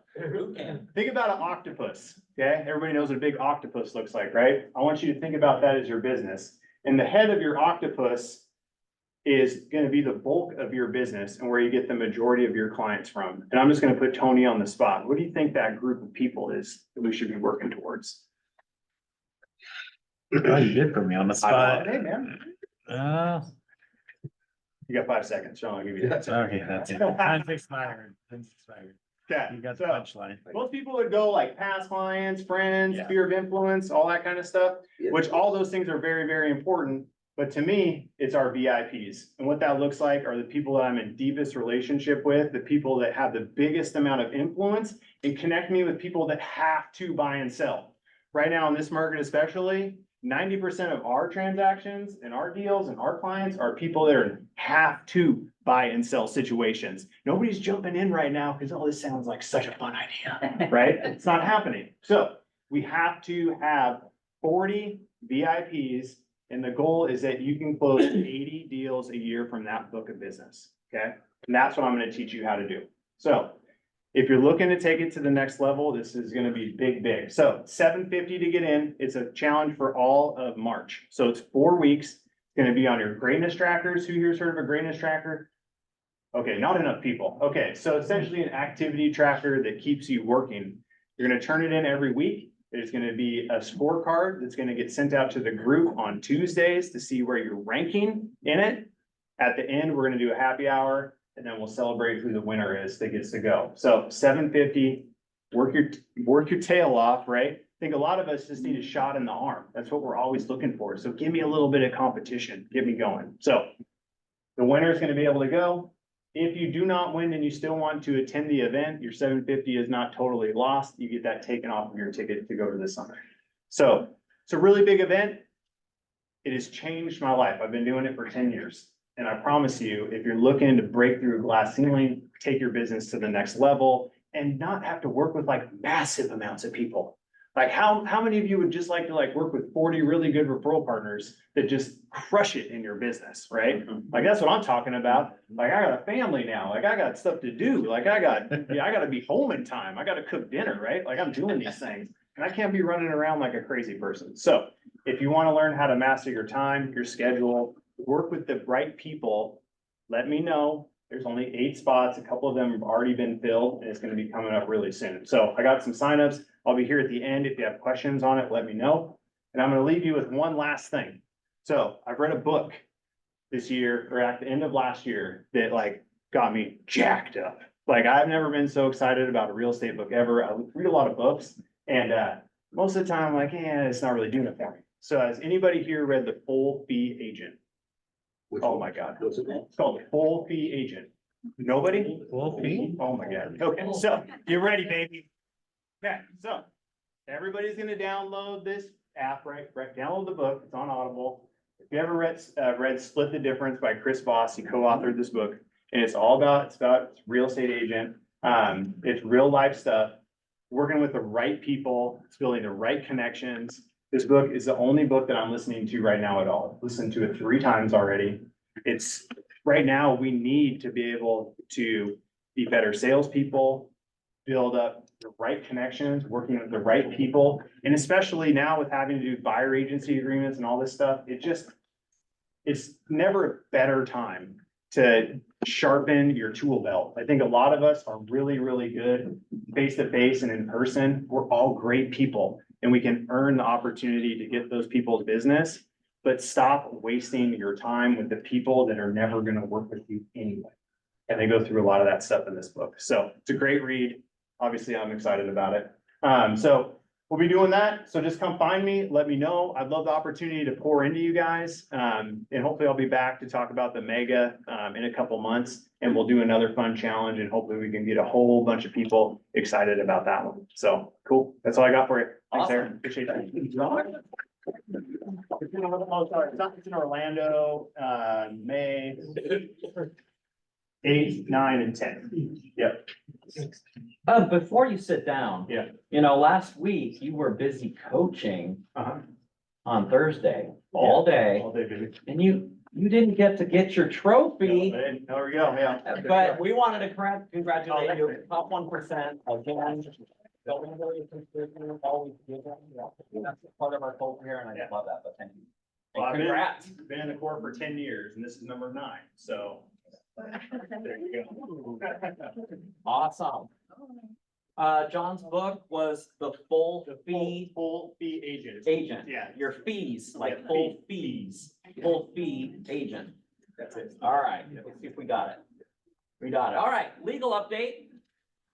think about an octopus, okay? Everybody knows what a big octopus looks like, right? I want you to think about that as your business. And the head of your octopus is gonna be the bulk of your business and where you get the majority of your clients from. And I'm just gonna put Tony on the spot. What do you think that group of people is that we should be working towards? Oh, you did put me on the spot. Hey, man, you got 5 seconds, so I'll give you that. Okay, that's it. Time's expired. Time's expired. Okay, You got the so punchline. most people would go like past clients, friends, Yeah. sphere of influence, all that kind of stuff, Yeah. which all those things are very, very important. But to me, it's our VIPs. And what that looks like are the people that I'm in deepest relationship with, the people that have the biggest amount of influence, and connect me with people that have to buy and sell. Right now in this market especially, 90% of our transactions and our deals and our clients are people that are have to buy and sell situations. Nobody's jumping in right now because, oh, this sounds like such a fun idea, right? It's not happening. So we have to have 40 VIPs, and the goal is that you can close 80 deals a year from that book of business, okay? And that's what I'm gonna teach you how to do. So if you're looking to take it to the next level, this is gonna be big, big. So $750 to get in. It's a challenge for all of March. So it's 4 weeks. It's gonna be on your greatness trackers. Who here's heard of a greatness tracker? Okay, not enough people. Okay, so essentially an activity tracker that keeps you working. You're gonna turn it in every week. There's gonna be a scorecard that's gonna get sent out to the group on Tuesdays to see where you're ranking in it. At the end, we're gonna do a happy hour, and then we'll celebrate who the winner is that gets to go. So $750, work your tail off, right? I think a lot of us just need a shot in the arm. That's what we're always looking for. So give me a little bit of competition, get me going. So the winner is gonna be able to go. If you do not win and you still want to attend the event, your $750 is not totally lost. You get that taken off of your ticket to go to the summit. So it's a really big event. It has changed my life. I've been doing it for 10 years. And I promise you, if you're looking to break through a glass ceiling, take your business to the next level and not have to work with like massive amounts of people. Like how many of you would just like to like work with 40 really good referral partners that just crush it in your business, right? Like that's what I'm talking about. Like I got a family now, like I got stuff to do. Like I gotta be home in time. I gotta cook dinner, right? Like I'm doing these things and I can't be running around like a crazy person. So if you want to learn how to master your time, your schedule, work with the right people, let me know. There's only 8 spots. A couple of them have already been filled and it's gonna be coming up really soon. So I got some signups. I'll be here at the end. If you have questions on it, let me know. And I'm gonna leave you with one last thing. So I've read a book this year or at the end of last year that like got me jacked up. Like I've never been so excited about a real estate book ever. I read a lot of books and most of the time I'm like, yeah, it's not really doing it for me. So has anybody here read The Full Fee Agent? Oh my God. What's it called? It's called The Full Fee Agent. Nobody? Full fee? Oh my God. Okay, so get ready, baby. Okay, so everybody's gonna download this app, right? Download the book. It's on Audible. If you ever read Split the Difference by Chris Voss, he co-authored this book, and it's about real estate agent. It's real life stuff, working with the right people, it's building the right connections. This book is the only book that I'm listening to right now at all. Listened to it 3 times already. It's, right now, we need to be able to be better salespeople, build up the right connections, working with the right people. And especially now with having to do buyer agency agreements and all this stuff, it's never a better time to sharpen your tool belt. I think a lot of us are really, really good face to face and in person. We're all great people and we can earn the opportunity to get those people's business. But stop wasting your time with the people that are never gonna work with you anyway. And they go through a lot of that stuff in this book. So it's a great read. Obviously, I'm excited about it. So we'll be doing that. So just come find me, let me know. I'd love the opportunity to pour into you guys. And hopefully I'll be back to talk about the mega in a couple months. And we'll do another fun challenge and hopefully we can get a whole bunch of people excited about that one. So cool. That's all I got for you. Thanks, Awesome. Aaron. Appreciate that. Oh, sorry, it's in Orlando, May 8th, 9th, and 10th. Yep. Before you sit down. Yeah. You know, last week you were busy coaching Uh-huh. on Thursday, all day, All day, baby. and you didn't get to get your trophy. There we go, yeah. But we wanted to congratulate you, top 1% again. Always give that. That's part of our culture here, and I just love that, but thank you. Well, And congrats. Been in the Corps for 10 years and this is number 9, so. There you go. Awesome. John's book was the full fee Full fee agent. agent. Yeah. Your fees, Yeah, like full fees, full fee agent. That's it. All right, let's see if we got it. We got it. All right, legal update.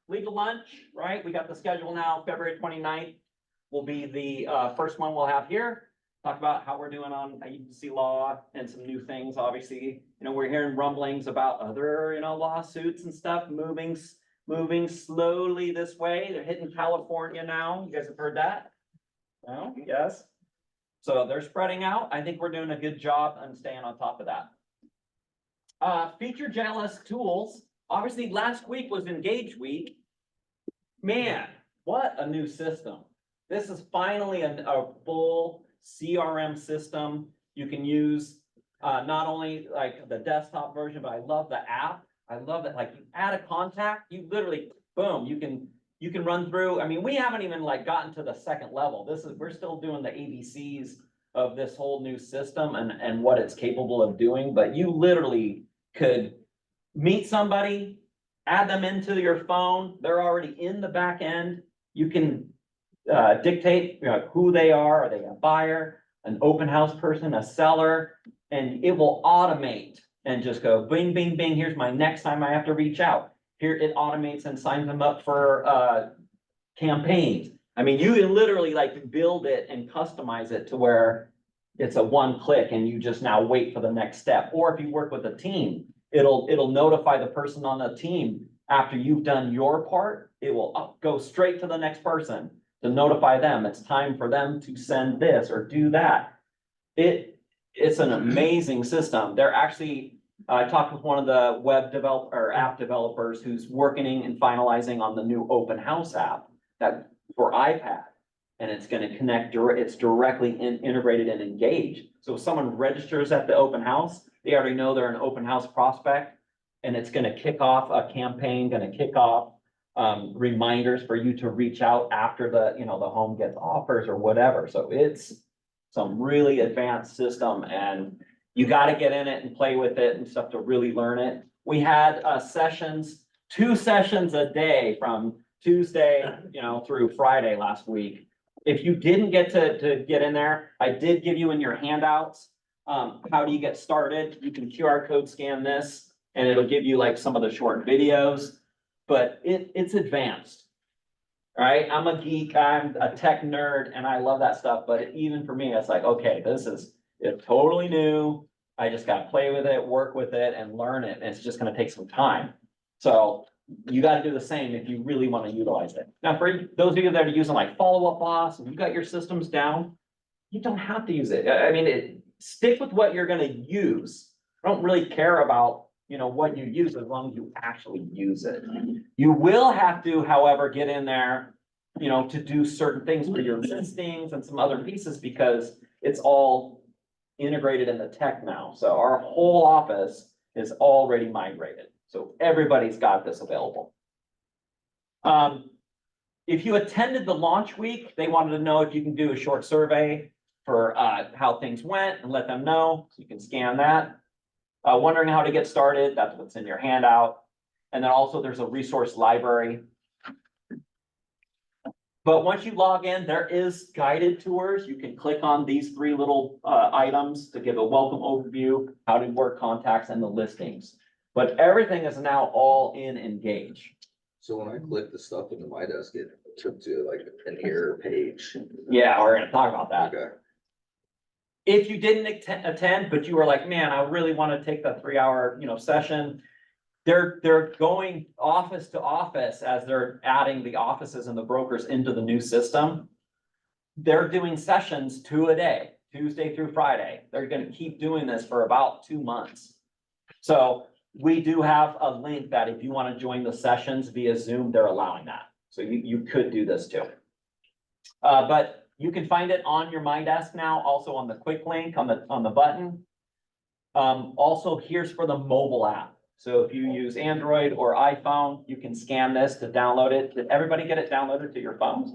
Legal lunch, right? We got the schedule now, February 29th will be the first one we'll have here. Talk about how we're doing on agency law and some new things, obviously. You know, we're hearing rumblings about other, you know, lawsuits and stuff moving slowly this way. They're hitting California now. You guys have heard that? No? Yes. So they're spreading out. I think we're doing a good job on staying on top of that. Feature jealous tools. Obviously, last week was Engage Week. Man, what a new system. This is finally a full CRM system. You can use not only like the desktop version, but I love the app. I love that, like you add a contact, you literally, boom, you can run through. I mean, we haven't even like gotten to the second level. We're still doing the ABCs of this whole new system and what it's capable of doing, but you literally could meet somebody, add them into your phone. They're already in the back end. You can dictate, you know, who they are. Are they a buyer, an open house person, a seller? And it will automate and just go bing, bing, bing. Here's my next time I have to reach out. Here it automates and signs them up for campaigns. I mean, you can literally like build it and customize it to where it's a one click and you just now wait for the next step. Or if you work with a team, it'll notify the person on the team after you've done your part. It will go straight to the next person to notify them. It's time for them to send this or do that. It's an amazing system. They're actually, I talked with one of the web developer or app developers who's working and finalizing on the new open house app that for iPad. And it's gonna connect, it's directly integrated and engaged. So if someone registers at the open house, they already know they're an open house prospect. And it's gonna kick off a campaign, gonna kick off reminders for you to reach out after the home gets offers or whatever. So it's some really advanced system and you got to get in it and play with it and stuff to really learn it. We had sessions, 2 sessions a day from Tuesday, through Friday last week. If you didn't get to get in there, I did give you in your handouts, how do you get started? You can QR code scan this and it'll give you like some of the short videos, but it's advanced. Right? I'm a geek, I'm a tech nerd and I love that stuff. But even for me, it's like, okay, it's totally new. I just gotta play with it, work with it and learn it. And it's just gonna take some time. So you gotta do the same if you really wanna utilize it. Now, for those of you that are using like Follow Up Boss and you got your systems down, you don't have to use it. I mean, stick with what you're gonna use. I don't really care about what you use as long as you actually use it. You will have to, however, get in there you know, to do certain things for your listings and some other pieces because it's all integrated in the tech now. So our whole office is already migrated. So everybody's got this available. If you attended the launch week, they wanted to know if you can do a short survey for how things went and let them know. So you can scan that. Wondering how to get started, that's what's in your handout. And then also there's a resource library. But once you log in, there is guided tours. You can click on these three little items to give a welcome overview, how to work contacts and the listings. But everything is now all in Engage. So when I click the stuff into my desk, it took to like an error page. Yeah, we're gonna talk about that. Okay. If you didn't attend, but you were like, man, I really want to take the 3-hour, you know, session. They're going office to office as they're adding the offices and the brokers into the new system. They're doing sessions 2 a day, Tuesday through Friday. They're gonna keep doing this for about 2 months. So we do have a link that if you want to join the sessions via Zoom, they're allowing that. So you could do this too. But you can find it on your My Desk now, also on the quick link on the button. Also, here's for the mobile app. So if you use Android or iPhone, you can scan this to download it. Did everybody get it downloaded to your phones?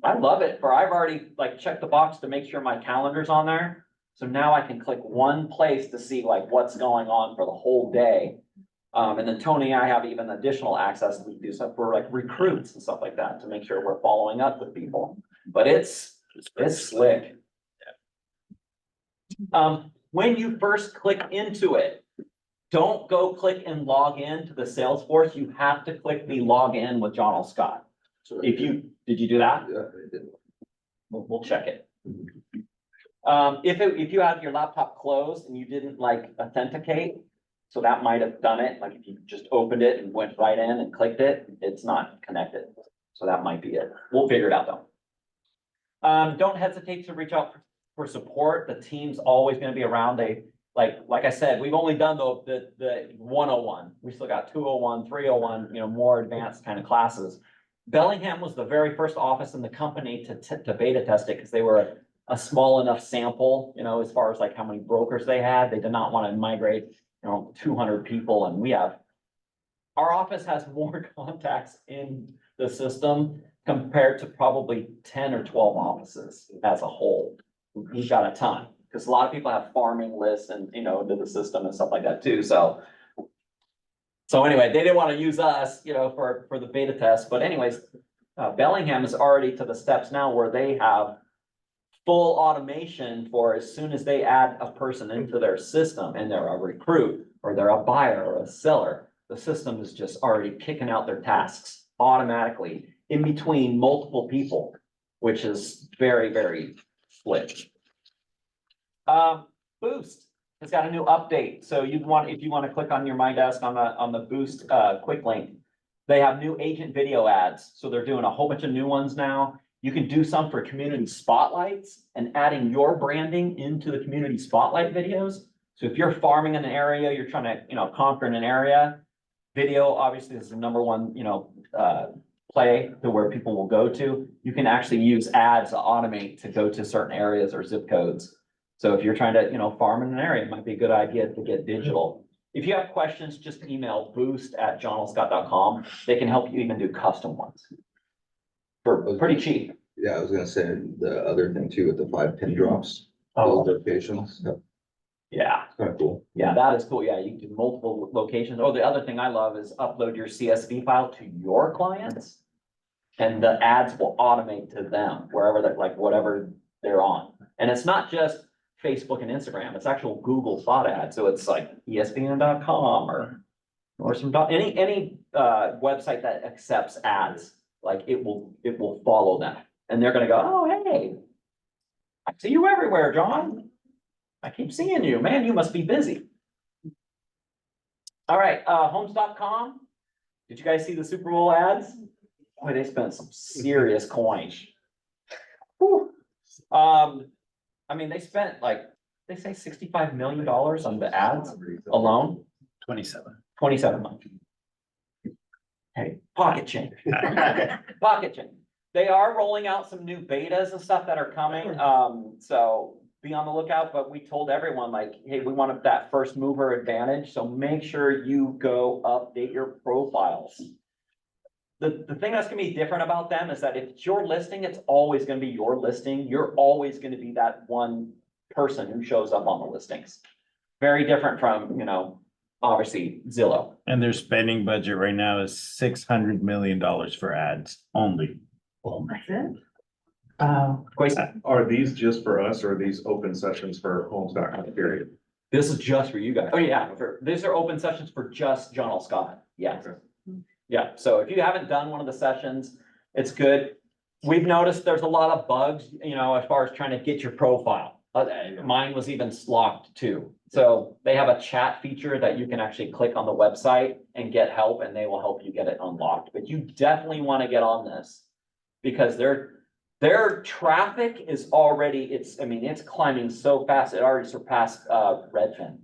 I love it, for I've already like checked the box to make sure my calendar's on there. So now I can click one place to see like what's going on for the whole day. And then Tony and I have even additional access to do stuff for like recruits and stuff like that to make sure we're following up with people. But it's slick. When you first click into it, don't go click and log in to the Salesforce. You have to click the login with John L. Scott. So Did you do that? Yeah, I did. We'll check it. If you had your laptop closed and you didn't like authenticate, so that might have done it. Like if you just opened it and went right in and clicked it, it's not connected. So that might be it. We'll figure it out though. Don't hesitate to reach out for support. The team's always gonna be around. Like I said, we've only done the 101. We still got 201, 301, you know, more advanced kind of classes. Bellingham was the very first office in the company to beta test it because they were a small enough sample, you know, as far as like how many brokers they had. They did not want to migrate, you know, 200 people, and our office has more contacts in the system compared to probably 10 or 12 offices as a whole. We've got a ton, because a lot of people have farming lists and, you know, into the system and stuff like that too, so. So anyway, they didn't want to use us, you know, for the beta test, but anyways, Bellingham is already to the steps now where they have full automation for as soon as they add a person into their system and they're a recruit or they're a buyer or a seller, the system is just already kicking out their tasks automatically in between multiple people, which is very, very slick. Boost has got a new update. So if you want to click on your My Desk on the Boost quick link, they have new agent video ads. So they're doing a whole bunch of new ones now. You can do some for community spotlights and adding your branding into the community spotlight videos. So if you're farming in an area, you're trying to, you know, conquer in an area, video obviously is the number one, you know, play to where people will go to. You can actually use ads to automate to go to certain areas or zip codes. So if you're trying to, you know, farm in an area, it might be a good idea to get digital. If you have questions, just email boost@johnlscott.com. They can help you even do custom ones for pretty cheap. Yeah, I was gonna say the other thing too with the 5 pin drops. Oh. Those locations. Yeah. Kind of cool. Yeah, that is cool. Yeah, you can do multiple locations. Oh, the other thing I love is upload your CSV file to your clients. And the ads will automate to them wherever they're like, whatever they're on. And it's not just Facebook and Instagram, it's actual Google spot ads. So it's like ESPN.com or any website that accepts ads, like it will follow them. And they're gonna go, oh, hey, I see you everywhere, John. I keep seeing you, man, you must be busy. All right, homes.com. Did you guys see the Super Bowl ads? Boy, they spent some serious coin. Whew. I mean, they spent like, they say $65 million on the ads alone. 27 months. Hey, pocket change. Pocket change. They are rolling out some new betas and stuff that are coming, so be on the lookout, but we told everyone like, hey, we want that first mover advantage, so make sure you go update your profiles. The thing that's gonna be different about them is that if it's your listing, it's always gonna be your listing. You're always gonna be that one person who shows up on the listings. Very different from, obviously Zillow. And their spending budget right now is $600 million for ads only. Are these just for us or are these open sessions for homes.com period? This is just for you guys. Oh, yeah, these are open sessions for just John L. Scott. Yes. Okay. Yeah, so if you haven't done one of the sessions, it's good. We've noticed there's a lot of bugs, as far as trying to get your profile. Mine was even locked too. So they have a chat feature that you can actually click on the website and get help, and they will help you get it unlocked. But you definitely want to get on this because their traffic is already, it's climbing so fast. It already surpassed Redfin.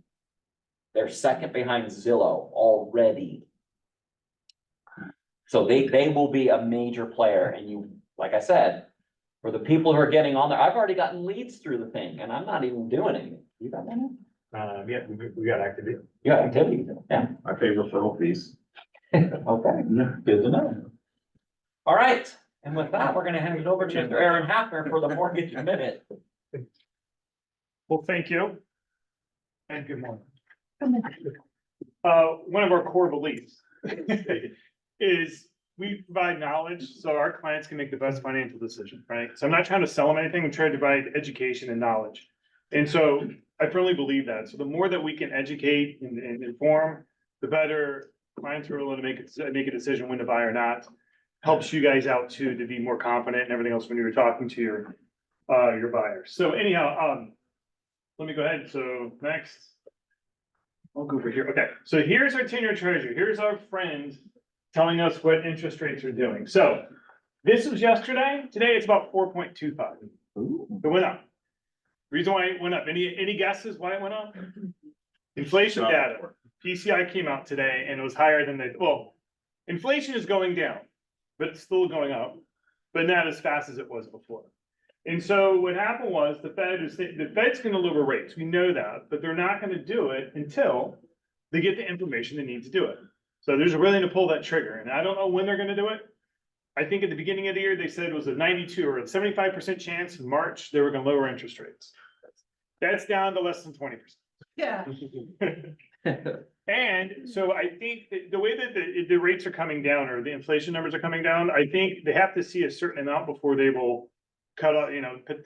They're second behind Zillow already. So they will be a major player, and you, like I said, for the people who are getting on there, I've already gotten leads through the thing and I'm not even doing anything. You got that? Yeah, we got activity. You got activity, yeah. I pay referral fees. Okay, good to know. All right, and with that, we're gonna hand it over to Mr. Aaron Hafner for the mortgage minute. Well, thank you. And good morning. One of our core beliefs is we provide knowledge so our clients can make the best financial decision, right? So I'm not trying to sell them anything, I'm trying to provide education and knowledge. And so I firmly believe that. So the more that we can educate and inform, the better clients are able to make a decision when to buy or not. Helps you guys out too, to be more confident and everything else when you were talking to your buyers. So anyhow, let me go ahead. So next. I'll go over here. Okay, so here's our 10-year treasury. Here's our friend telling us what interest rates are doing. So this was yesterday. Today it's about 4.25. It went up. Reason why it went up. Any guesses why it went up? Inflation data. PCI came out today and it was higher than inflation is going down, but it's still going up, but not as fast as it was before. And so what happened was the Fed's going to lower rates. We know that, but they're not going to do it until they get the information they need to do it. So there's really to pull that trigger, and I don't know when they're going to do it. I think at the beginning of the year, they said it was a 92 or a 75% chance in March they were going to lower interest rates. That's down to less than 20%. Yeah. And so I think that the way that the rates are coming down or the inflation numbers are coming down, I think they have to see a certain amount before they will cut off,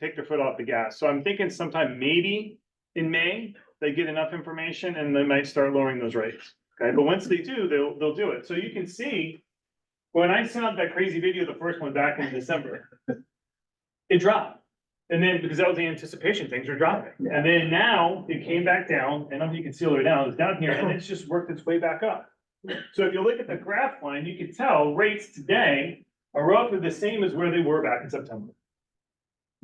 take their foot off the gas. So I'm thinking sometime maybe in May, they get enough information and they might start lowering those rates. Okay, but once they do, they'll do it. So you can see when I sent out that crazy video, the first one back in December, it dropped. And then because that was the anticipation, things are dropping. And then now it came back down, and you can see all the way down, it's down here, and it's just worked its way back up. So if you look at the graph line, you can tell rates today are roughly the same as where they were back in September.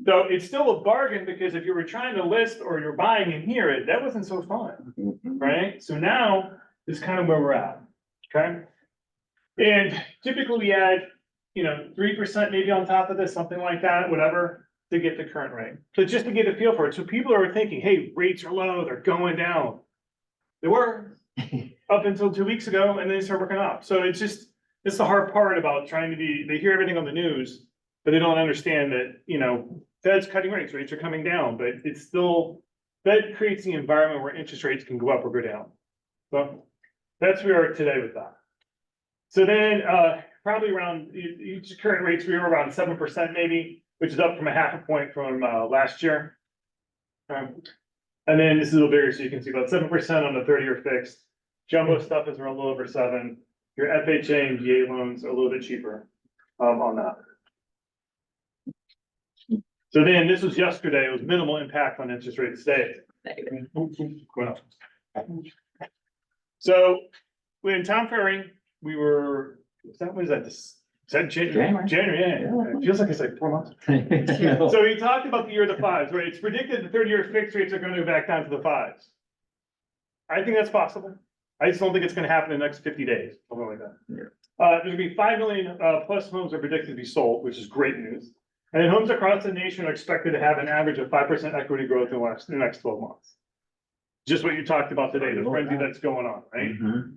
So it's still a bargain because if you were trying to list or you're buying in here, that wasn't so fun, right? So now is kind of where we're at, okay? And typically we add, 3% maybe on top of this, something like that, whatever, to get the current rate. So just to get a feel for it. So people are thinking, hey, rates are low, they're going down. They were up until 2 weeks ago, and then they start working up. So it's the hard part about they hear everything on the news, but they don't understand that, Fed's cutting rates are coming down, but it's still, Fed creates the environment where interest rates can go up or go down. So that's where we are today with that. So then, probably around each current rates, we were around 7% maybe, which is up from a half a point from last year. And then this is a little bigger, so you can see about 7% on the 30-year fixed. Jumbo stuff is around a little over 7. Your FHA and VA loans are a little bit cheaper on that. So then this was yesterday, it was minimal impact on interest rates today. Well, so when Tom Ferry, we were, was that January? January, yeah. It feels like it's like 4 months. So we talked about the year of the fives, right? It's predicted the 30-year fixed rates are going to go back down to the fives. I think that's possible. I just don't think it's going to happen in the next 50 days, something like that. There's gonna be 5 million, plus homes are predicted to be sold, which is great news. And then homes across the nation are expected to have an average of 5% equity growth in the next 12 months. Just what you talked about today, the frenzy that's going on, right? Mhm.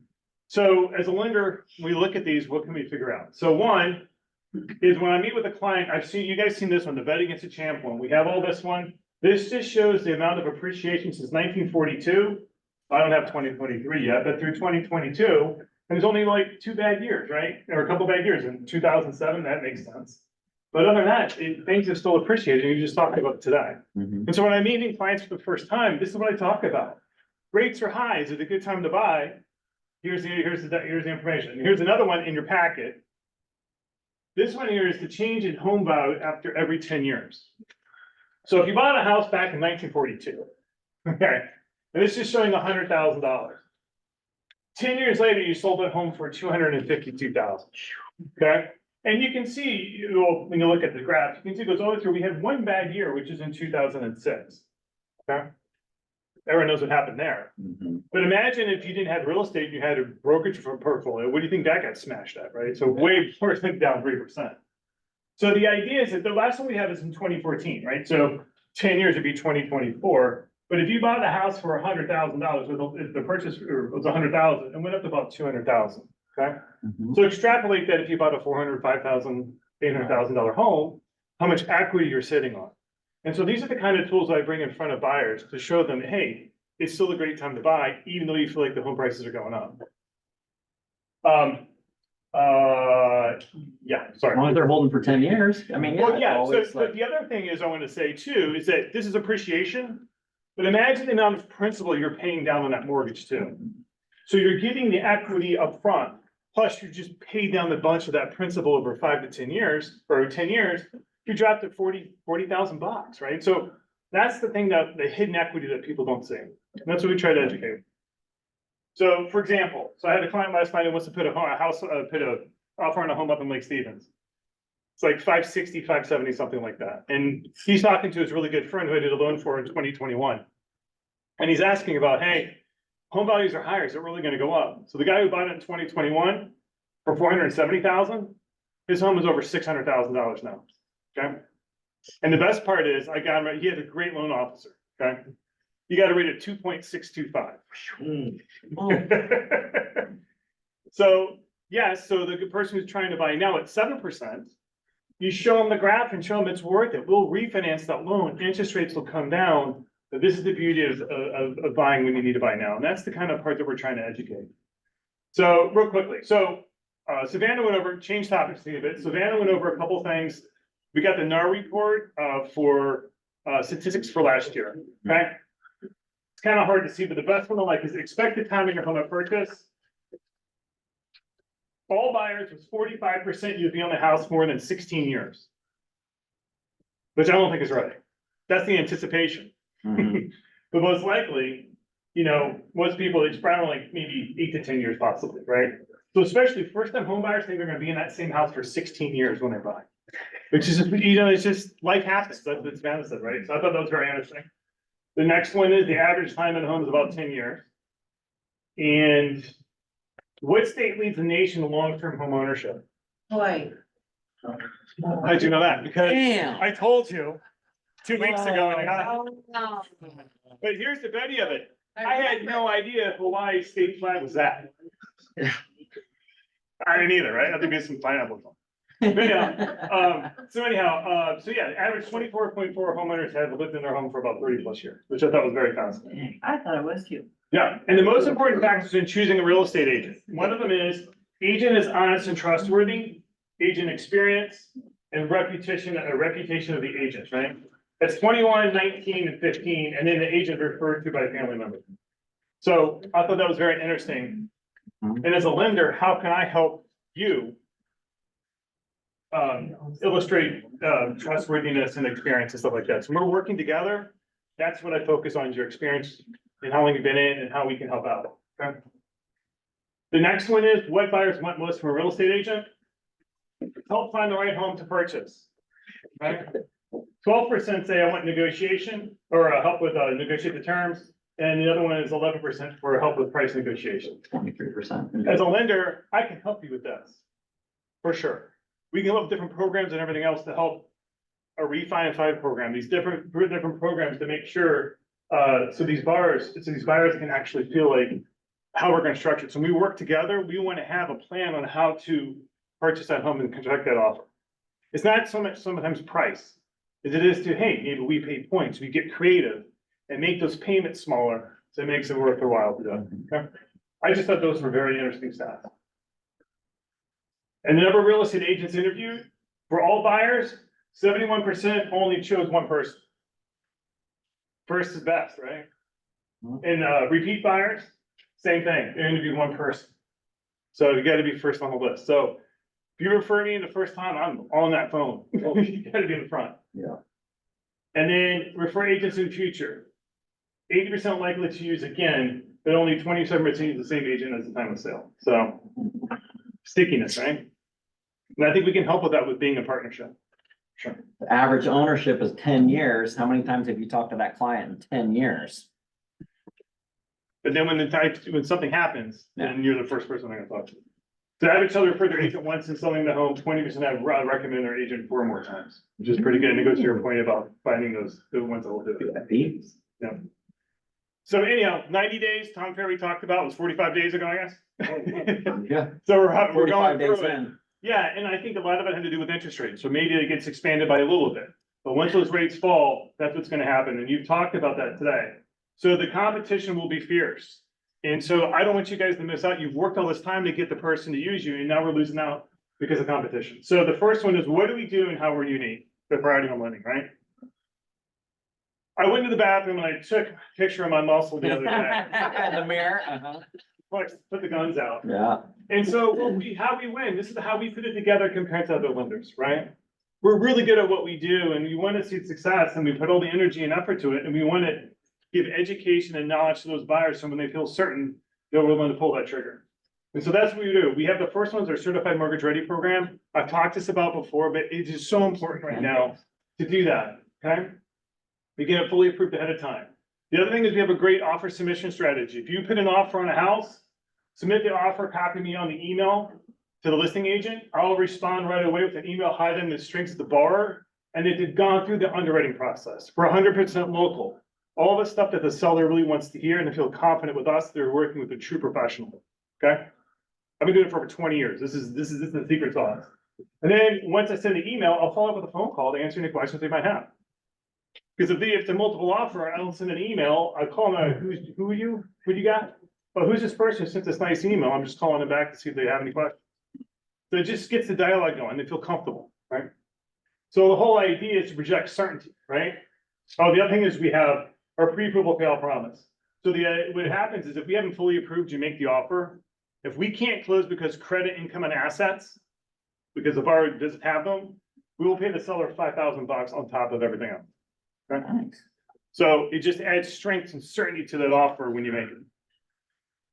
So as a lender, we look at these, what can we figure out? So one is when I meet with a client, you guys seen this one, the Bet Against a Champ one. We have all this one. This just shows the amount of appreciation since 1942. I don't have 2023 yet, but through 2022, and there's only like 2 bad years, right? Or a couple bad years. In 2007, that makes sense. But other than that, things are still appreciated. You just talked about it today. Mhm. And so when I'm meeting clients for the first time, this is what I talk about. Rates are high. Is it a good time to buy? Here's the information. Here's another one in your packet. This one here is the change in home value after every 10 years. So if you bought a house back in 1942, okay, and this is showing $100,000. 10 years later, you sold that home for $252,000. Okay, and you can see, well, when you look at the graph, you can see it goes all the way through. We had one bad year, which is in 2006. Okay, everyone knows what happened there. Mhm. But imagine if you didn't have real estate, you had a brokerage portfolio. What do you think that got smashed at, right? So way worse, think down 3%. So the idea is that the last one we have is in 2014, right? So 10 years would be 2024. But if you bought a house for $100,000, if the purchase was 100,000, it went up to about 200,000. Okay, Mhm. so extrapolate that if you bought a $400,000, $500,000, $800,000 home, how much equity you're sitting on. And so these are the kind of tools I bring in front of buyers to show them, hey, it's still a great time to buy, even though you feel like the home prices are going up. Yeah, As sorry. long as they're holding for 10 years, I mean, yeah. Well, it's yeah, so, always but like- the other thing is I want to say too, is that this is appreciation. But imagine the amount of principal you're paying down on that mortgage too. So you're getting the equity up front, plus you just paid down the bunch of that principal over 5 to 10 years, or 10 years, you dropped at $40,000, right? So that's the thing, that the hidden equity that people don't see. And that's what we try to educate. So for example, so I had a client last night who wants to put a offer on a home up in Lake Stevens. It's like 560, 570, something like that. And he's talking to his really good friend who I did a loan for in 2021. And he's asking about, hey, home values are higher, is it really gonna go up? So the guy who bought it in 2021 for 470,000, his home is over $600,000 now, okay? And the best part is, I got him, he had a great loan officer, okay? You got to rate it 2.625. So, yes, so the person who's trying to buy now at 7%, you show them the graph and show them it's worth it. We'll refinance that loan. Interest rates will come down. But this is the beauty of buying when you need to buy now. And that's the kind of part that we're trying to educate. So real quickly, so Savannah went over, changed topics a bit. Savannah went over a couple things. We got the NAR report for statistics for last year, okay? It's kind of hard to see, but the best one I like is expected time of your home at purchase. All buyers was 45% you'd be on the house more than 16 years. Which I don't think is right. That's the anticipation. Mhm. But most likely, you know, most people, it's probably like maybe 8 to 10 years possibly, right? So especially first-time home buyers think they're gonna be in that same house for 16 years when they buy. Which is, you know, it's just, life happens, that's what Savannah said, right? So I thought that was very interesting. The next one is the average time in the home is about 10 years. And what state leads the nation in long-term home ownership? Hawaii. How'd you know that? Because Damn. I told you 2 weeks ago. And I got- No. But here's the beauty of it. I had no idea Hawaii's state flag was that. I didn't either, right? I think there's some pineapples on. But anyhow, so yeah, the average 24.4 homeowners have lived in their home for about 30 plus years, which I thought was very fascinating. I thought it was too. Yeah, and the most important factors in choosing a real estate agent, one of them is agent is honest and trustworthy, agent experience, and reputation of the agent, right? That's 21, 19, and 15, and then the agent referred to by a family member. So I thought that was very interesting. And as a lender, how can I help you illustrate trustworthiness and experience and stuff like that? So when we're working together, that's what I focus on, is your experience and how long you've been in and how we can help out. Okay. The next one is what buyers want most from a real estate agent. Help find the right home to purchase. Right? 12% say I want negotiation or help with negotiate the terms. And the other one is 11% for help with price negotiation. 23%. As a lender, I can help you with this. for sure. We can have different programs and everything else to help a refi and five program, these different programs to make sure, so these buyers can actually feel like how we're gonna structure it. So when we work together, we wanna have a plan on how to purchase that home and contract that offer. It's not so much sometimes price, as it is to, hey, maybe we pay points, we get creative and make those payments smaller, so it makes it worth their while to do it. Okay? I just thought those were very interesting stats. And the number of real estate agents interviewed, for all buyers, 71% only chose one person. First is best, right? And repeat buyers, same thing, they interviewed one person. So you gotta be first on the list. So if you refer me the first time, I'm on that phone. You gotta be in the front. Yeah. And then refer agents in future. 80% likely to use again, but only 27% use the same agent as the time of sale. So stickiness, right? And I think we can help with that with being a partnership. Sure. The average ownership is 10 years. How many times have you talked to that client in 10 years? But then when something happens, then you're the first person I'm gonna talk to. The average seller referred their agent once in selling the home, 20% have recommended their agent 4 more times, which is pretty good. And it goes to your point about finding the ones that will do it. Yeah. So anyhow, 90 days, Tom Ferry talked about, was 45 days ago, I guess. Yeah. So we're 45 going days through it. in. Yeah, and I think a lot of it had to do with interest rates, so maybe it gets expanded by a little bit. But once those rates fall, that's what's gonna happen, and you've talked about that today. So the competition will be fierce. And so I don't want you guys to miss out. You've worked all this time to get the person to use you, and now we're losing out because of competition. So the first one is, what do we do and how we're unique? The priority home lending, right? I went to the bathroom and I took a picture of my muscle the other day. In the mirror, Put the guns out. yeah. And so how we win, this is how we put it together compared to other lenders, right? We're really good at what we do and we want to see success and we put all the energy and effort to it and we want to give education and knowledge to those buyers so when they feel certain, they're willing to pull that trigger. And so that's what we do. We have the first one's our certified mortgage ready program. I've talked this about before, but it is so important right now to do that, okay? We get it fully approved ahead of time. The other thing is we have a great offer submission strategy. If you put an offer on a house, submit the offer, copy me on the email to the listing agent. I'll respond right away with an email highlighting the strengths of the borrower and it had gone through the underwriting process. We're 100% local. All the stuff that the seller really wants to hear and to feel confident with us, they're working with a true professional, okay? I've been doing it for over 20 years. This is the secret sauce. And then once I send the email, I'll follow up with a phone call to answer any questions they might have. Because if it's a multiple offer, I don't send an email, I call them, who are you? Who do you got? Well, who's this person who sent this nice email? I'm just calling them back to see if they have any questions. So it just gets the dialogue going, they feel comfortable, right? So the whole idea is to project certainty, right? Oh, the other thing is we have our pre-approval payout promise. So what happens is if we haven't fully approved, you make the offer. If we can't close because credit, income, and assets, because the borrower doesn't have them, we will pay the seller $5,000 on top of everything else. Okay? Nice. So it just adds strength and certainty to that offer when you make it.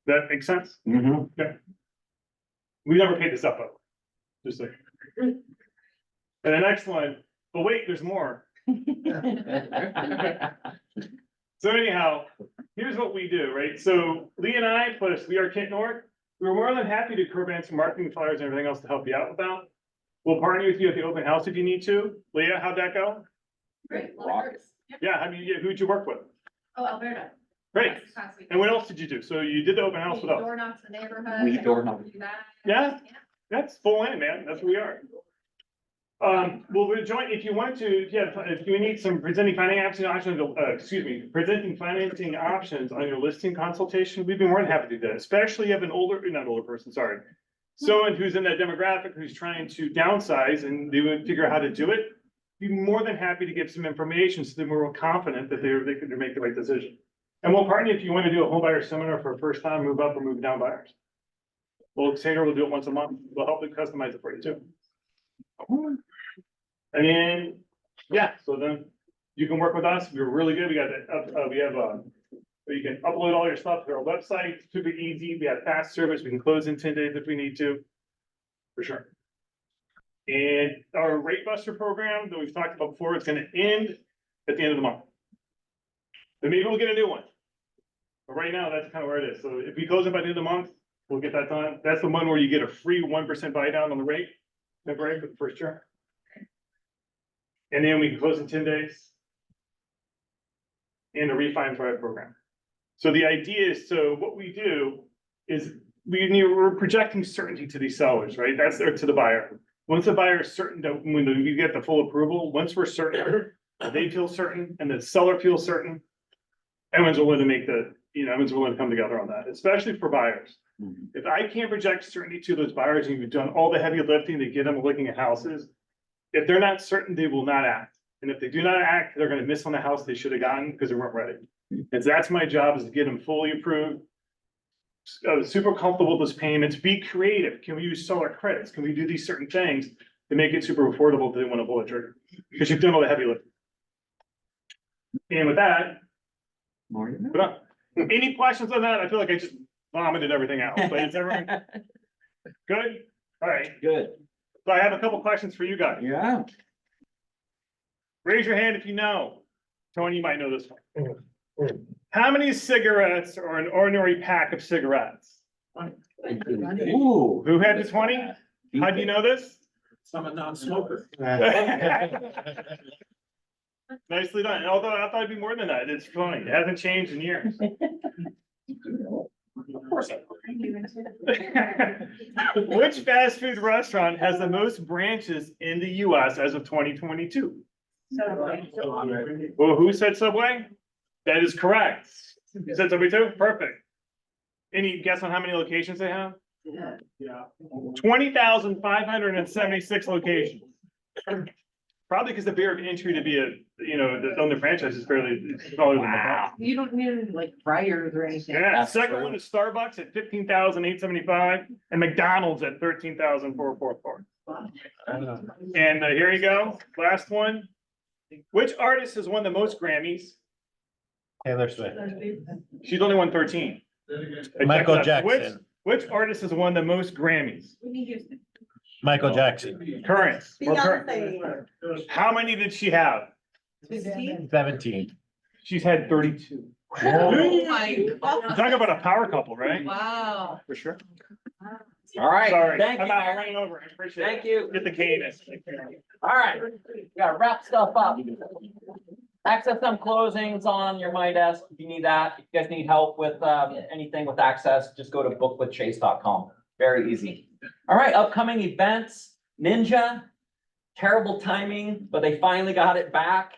That makes sense? Mhm. Okay. We never paid this up, though. Just like. And the next one, but wait, there's more. So anyhow, here's what we do, right? So Lee and I, plus We Are Kent North, we're more than happy to co-brand some marketing flyers and everything else to help you out with that. We'll partner with you at the open house if you need to. Leah, how'd that go? Great. Yeah, who'd you work with? Oh, Alberta. Great. Last week. And what else did you do? So you did the open house with us. Door knocks in the neighborhood. We door knock. Yeah? That's full in, man. That's who we are. Well, we're joint, if you want to, if you need some presenting financing options, presenting financing options on your listing consultation, we'd be more than happy to do that, especially if you have an not older person, sorry. Someone who's in that demographic, who's trying to downsize and they would figure out how to do it. Be more than happy to give some information so that we're more confident that they can make the right decision. And we'll partner if you want to do a home buyer seminar for a first time, move up or move down buyers. Well, Sandra will do it once a month. We'll help you customize it for you too. And then, yeah, so then you can work with us. We're really good. We got that, you can upload all your stuff to our website, super easy. We have fast service. We can close in 10 days if we need to, for sure. And our Rate Buster program that we've talked about before is gonna end at the end of the month. Then maybe we'll get a new one. But right now, that's kind of where it is. So if we close it by the end of the month, we'll get that done. That's the one where you get a free 1% buy down on the rate. February for the first year. And then we can close in 10 days. And a refinance program. So the idea is, so what we do is we're projecting certainty to these sellers, right? That's there to the buyer. Once the buyer is certain that when you get the full approval, once we're certain, they feel certain and the seller feels certain. Everyone's willing to make everyone's willing to come together on that, especially for buyers. If I can't project certainty to those buyers and you've done all the heavy lifting to get them looking at houses, if they're not certain, they will not act. And if they do not act, they're gonna miss on the house they should have gotten because they weren't ready. And so that's my job, is to get them fully approved. Super comfortable with those payments, be creative. Can we use seller credits? Can we do these certain things to make it super affordable if they want to pull a trigger? Because you've done all the heavy lifting. And with that, put up. Any questions on that? I feel like I just vomited everything out, but is everyone good? All right, Good. so I have a couple questions for you guys. Yeah. Raise your hand if you know. Tony, you might know this one. How many cigarettes are an ordinary pack of cigarettes? Ooh. Who had the 20? How do you know this? I'm a non-smoker. Nicely done. Although I thought it'd be more than that. It's funny. It hasn't changed in years. Of course. Which fast food restaurant has the most branches in the US as of 2022? Well, who said Subway? That is correct. You said Subway too? Perfect. Any guess on how many locations they have? Yeah. 20,576 locations. Probably because the barrier of entry to be to own the franchise is fairly smaller than that. You don't need like fryers or anything. Yeah, That's second true. one is Starbucks at 15,875 and McDonald's at 13,444. And here you go, last one. Which artist has won the most Grammys? Taylor Swift. She's only won 13. Michael Which- Jackson. Which artist has won the most Grammys? Michael Jackson. Current. Well, current. Beyonce. How many did she have? 17. She's had 32. Oh my God. Talk about a power couple, right? Wow. For sure. All right. Sorry, Thank I'm you. out, I ran over, I appreciate it. Thank you. Get the cane in. All right. We gotta wrap stuff up. Access some closings on your My Desk if you need that. If you guys need help with anything with access, just go to bookwithchase.com. Very easy. All right, upcoming events, Ninja, terrible timing, but they finally got it back.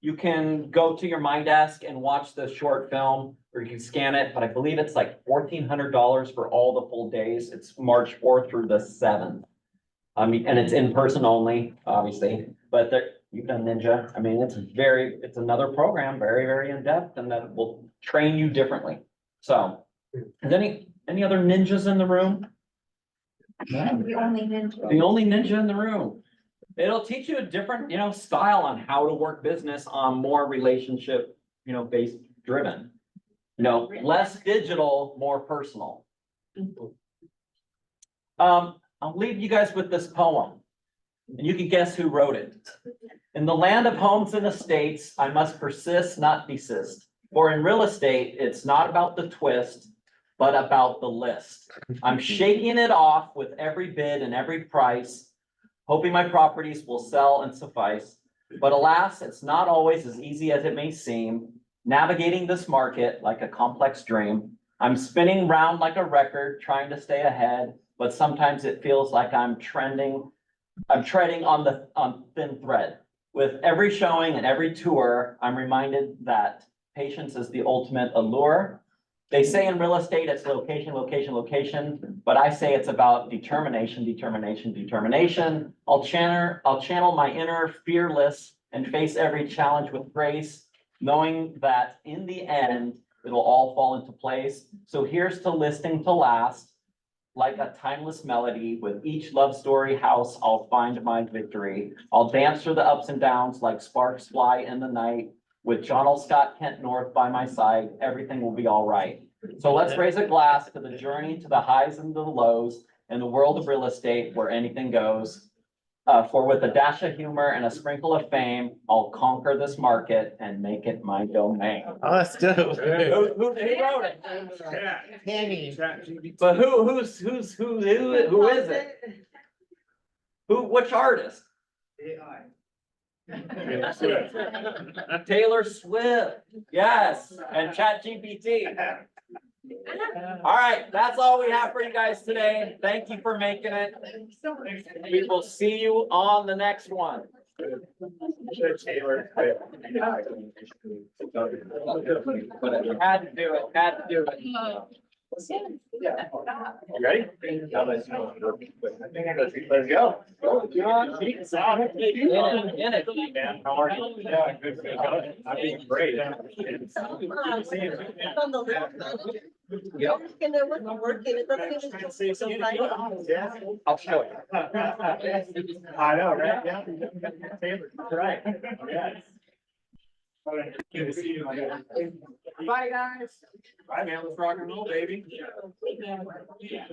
You can go to your My Desk and watch the short film, or you can scan it, but I believe it's like $1,400 for all the full days. It's March 4th through the 7th. I mean, and it's in person only, obviously, but you've done Ninja. I mean, it's another program, very, very in-depth, and that will train you differently. So, is any other ninjas in the room? The only ninja. The only ninja in the room. It'll teach you a different, style on how to work business on more relationship, based driven. Less digital, more personal. I'll leave you guys with this poem. And you can guess who wrote it. In the land of homes and estates, I must persist, not desist. For in real estate, it's not about the twist, but about the list. I'm shaking it off with every bid and every price, hoping my properties will sell and suffice. But alas, it's not always as easy as it may seem, navigating this market like a complex dream. I'm spinning round like a record, trying to stay ahead, but sometimes it feels like I'm treading on thin thread. With every showing and every tour, I'm reminded that patience is the ultimate allure. They say in real estate, it's location, location, location, but I say it's about determination, determination, determination. I'll channel my inner fearless and face every challenge with grace, knowing that in the end, it'll all fall into place. So here's to listing to last, like a timeless melody. With each love story house, I'll find my victory. I'll dance through the ups and downs like sparks fly in the night. With John L. Scott Kent North by my side, everything will be all right. So let's raise a glass to the journey, to the highs and the lows, in the world of real estate where anything goes. For with a dash of humor and a sprinkle of fame, I'll conquer this market and make it my domain. Oh, that's dope. Who wrote it? Penny. But who is it? Which artist? Taylor Swift, yes, and ChatGPT. All right, that's all we have for you guys today. Thank you for making it. We will see you on the next one. Had to do it, had to do it. You ready? Let's go. In it. How are you? Yeah, good. I'm doing great. Yep. And it wasn't working, it doesn't even show so bright. I'll show you. I know, right? Yeah. Taylor, right. Yes. Good to see you. Bye, guys. Bye, man. Let's rock and roll, baby.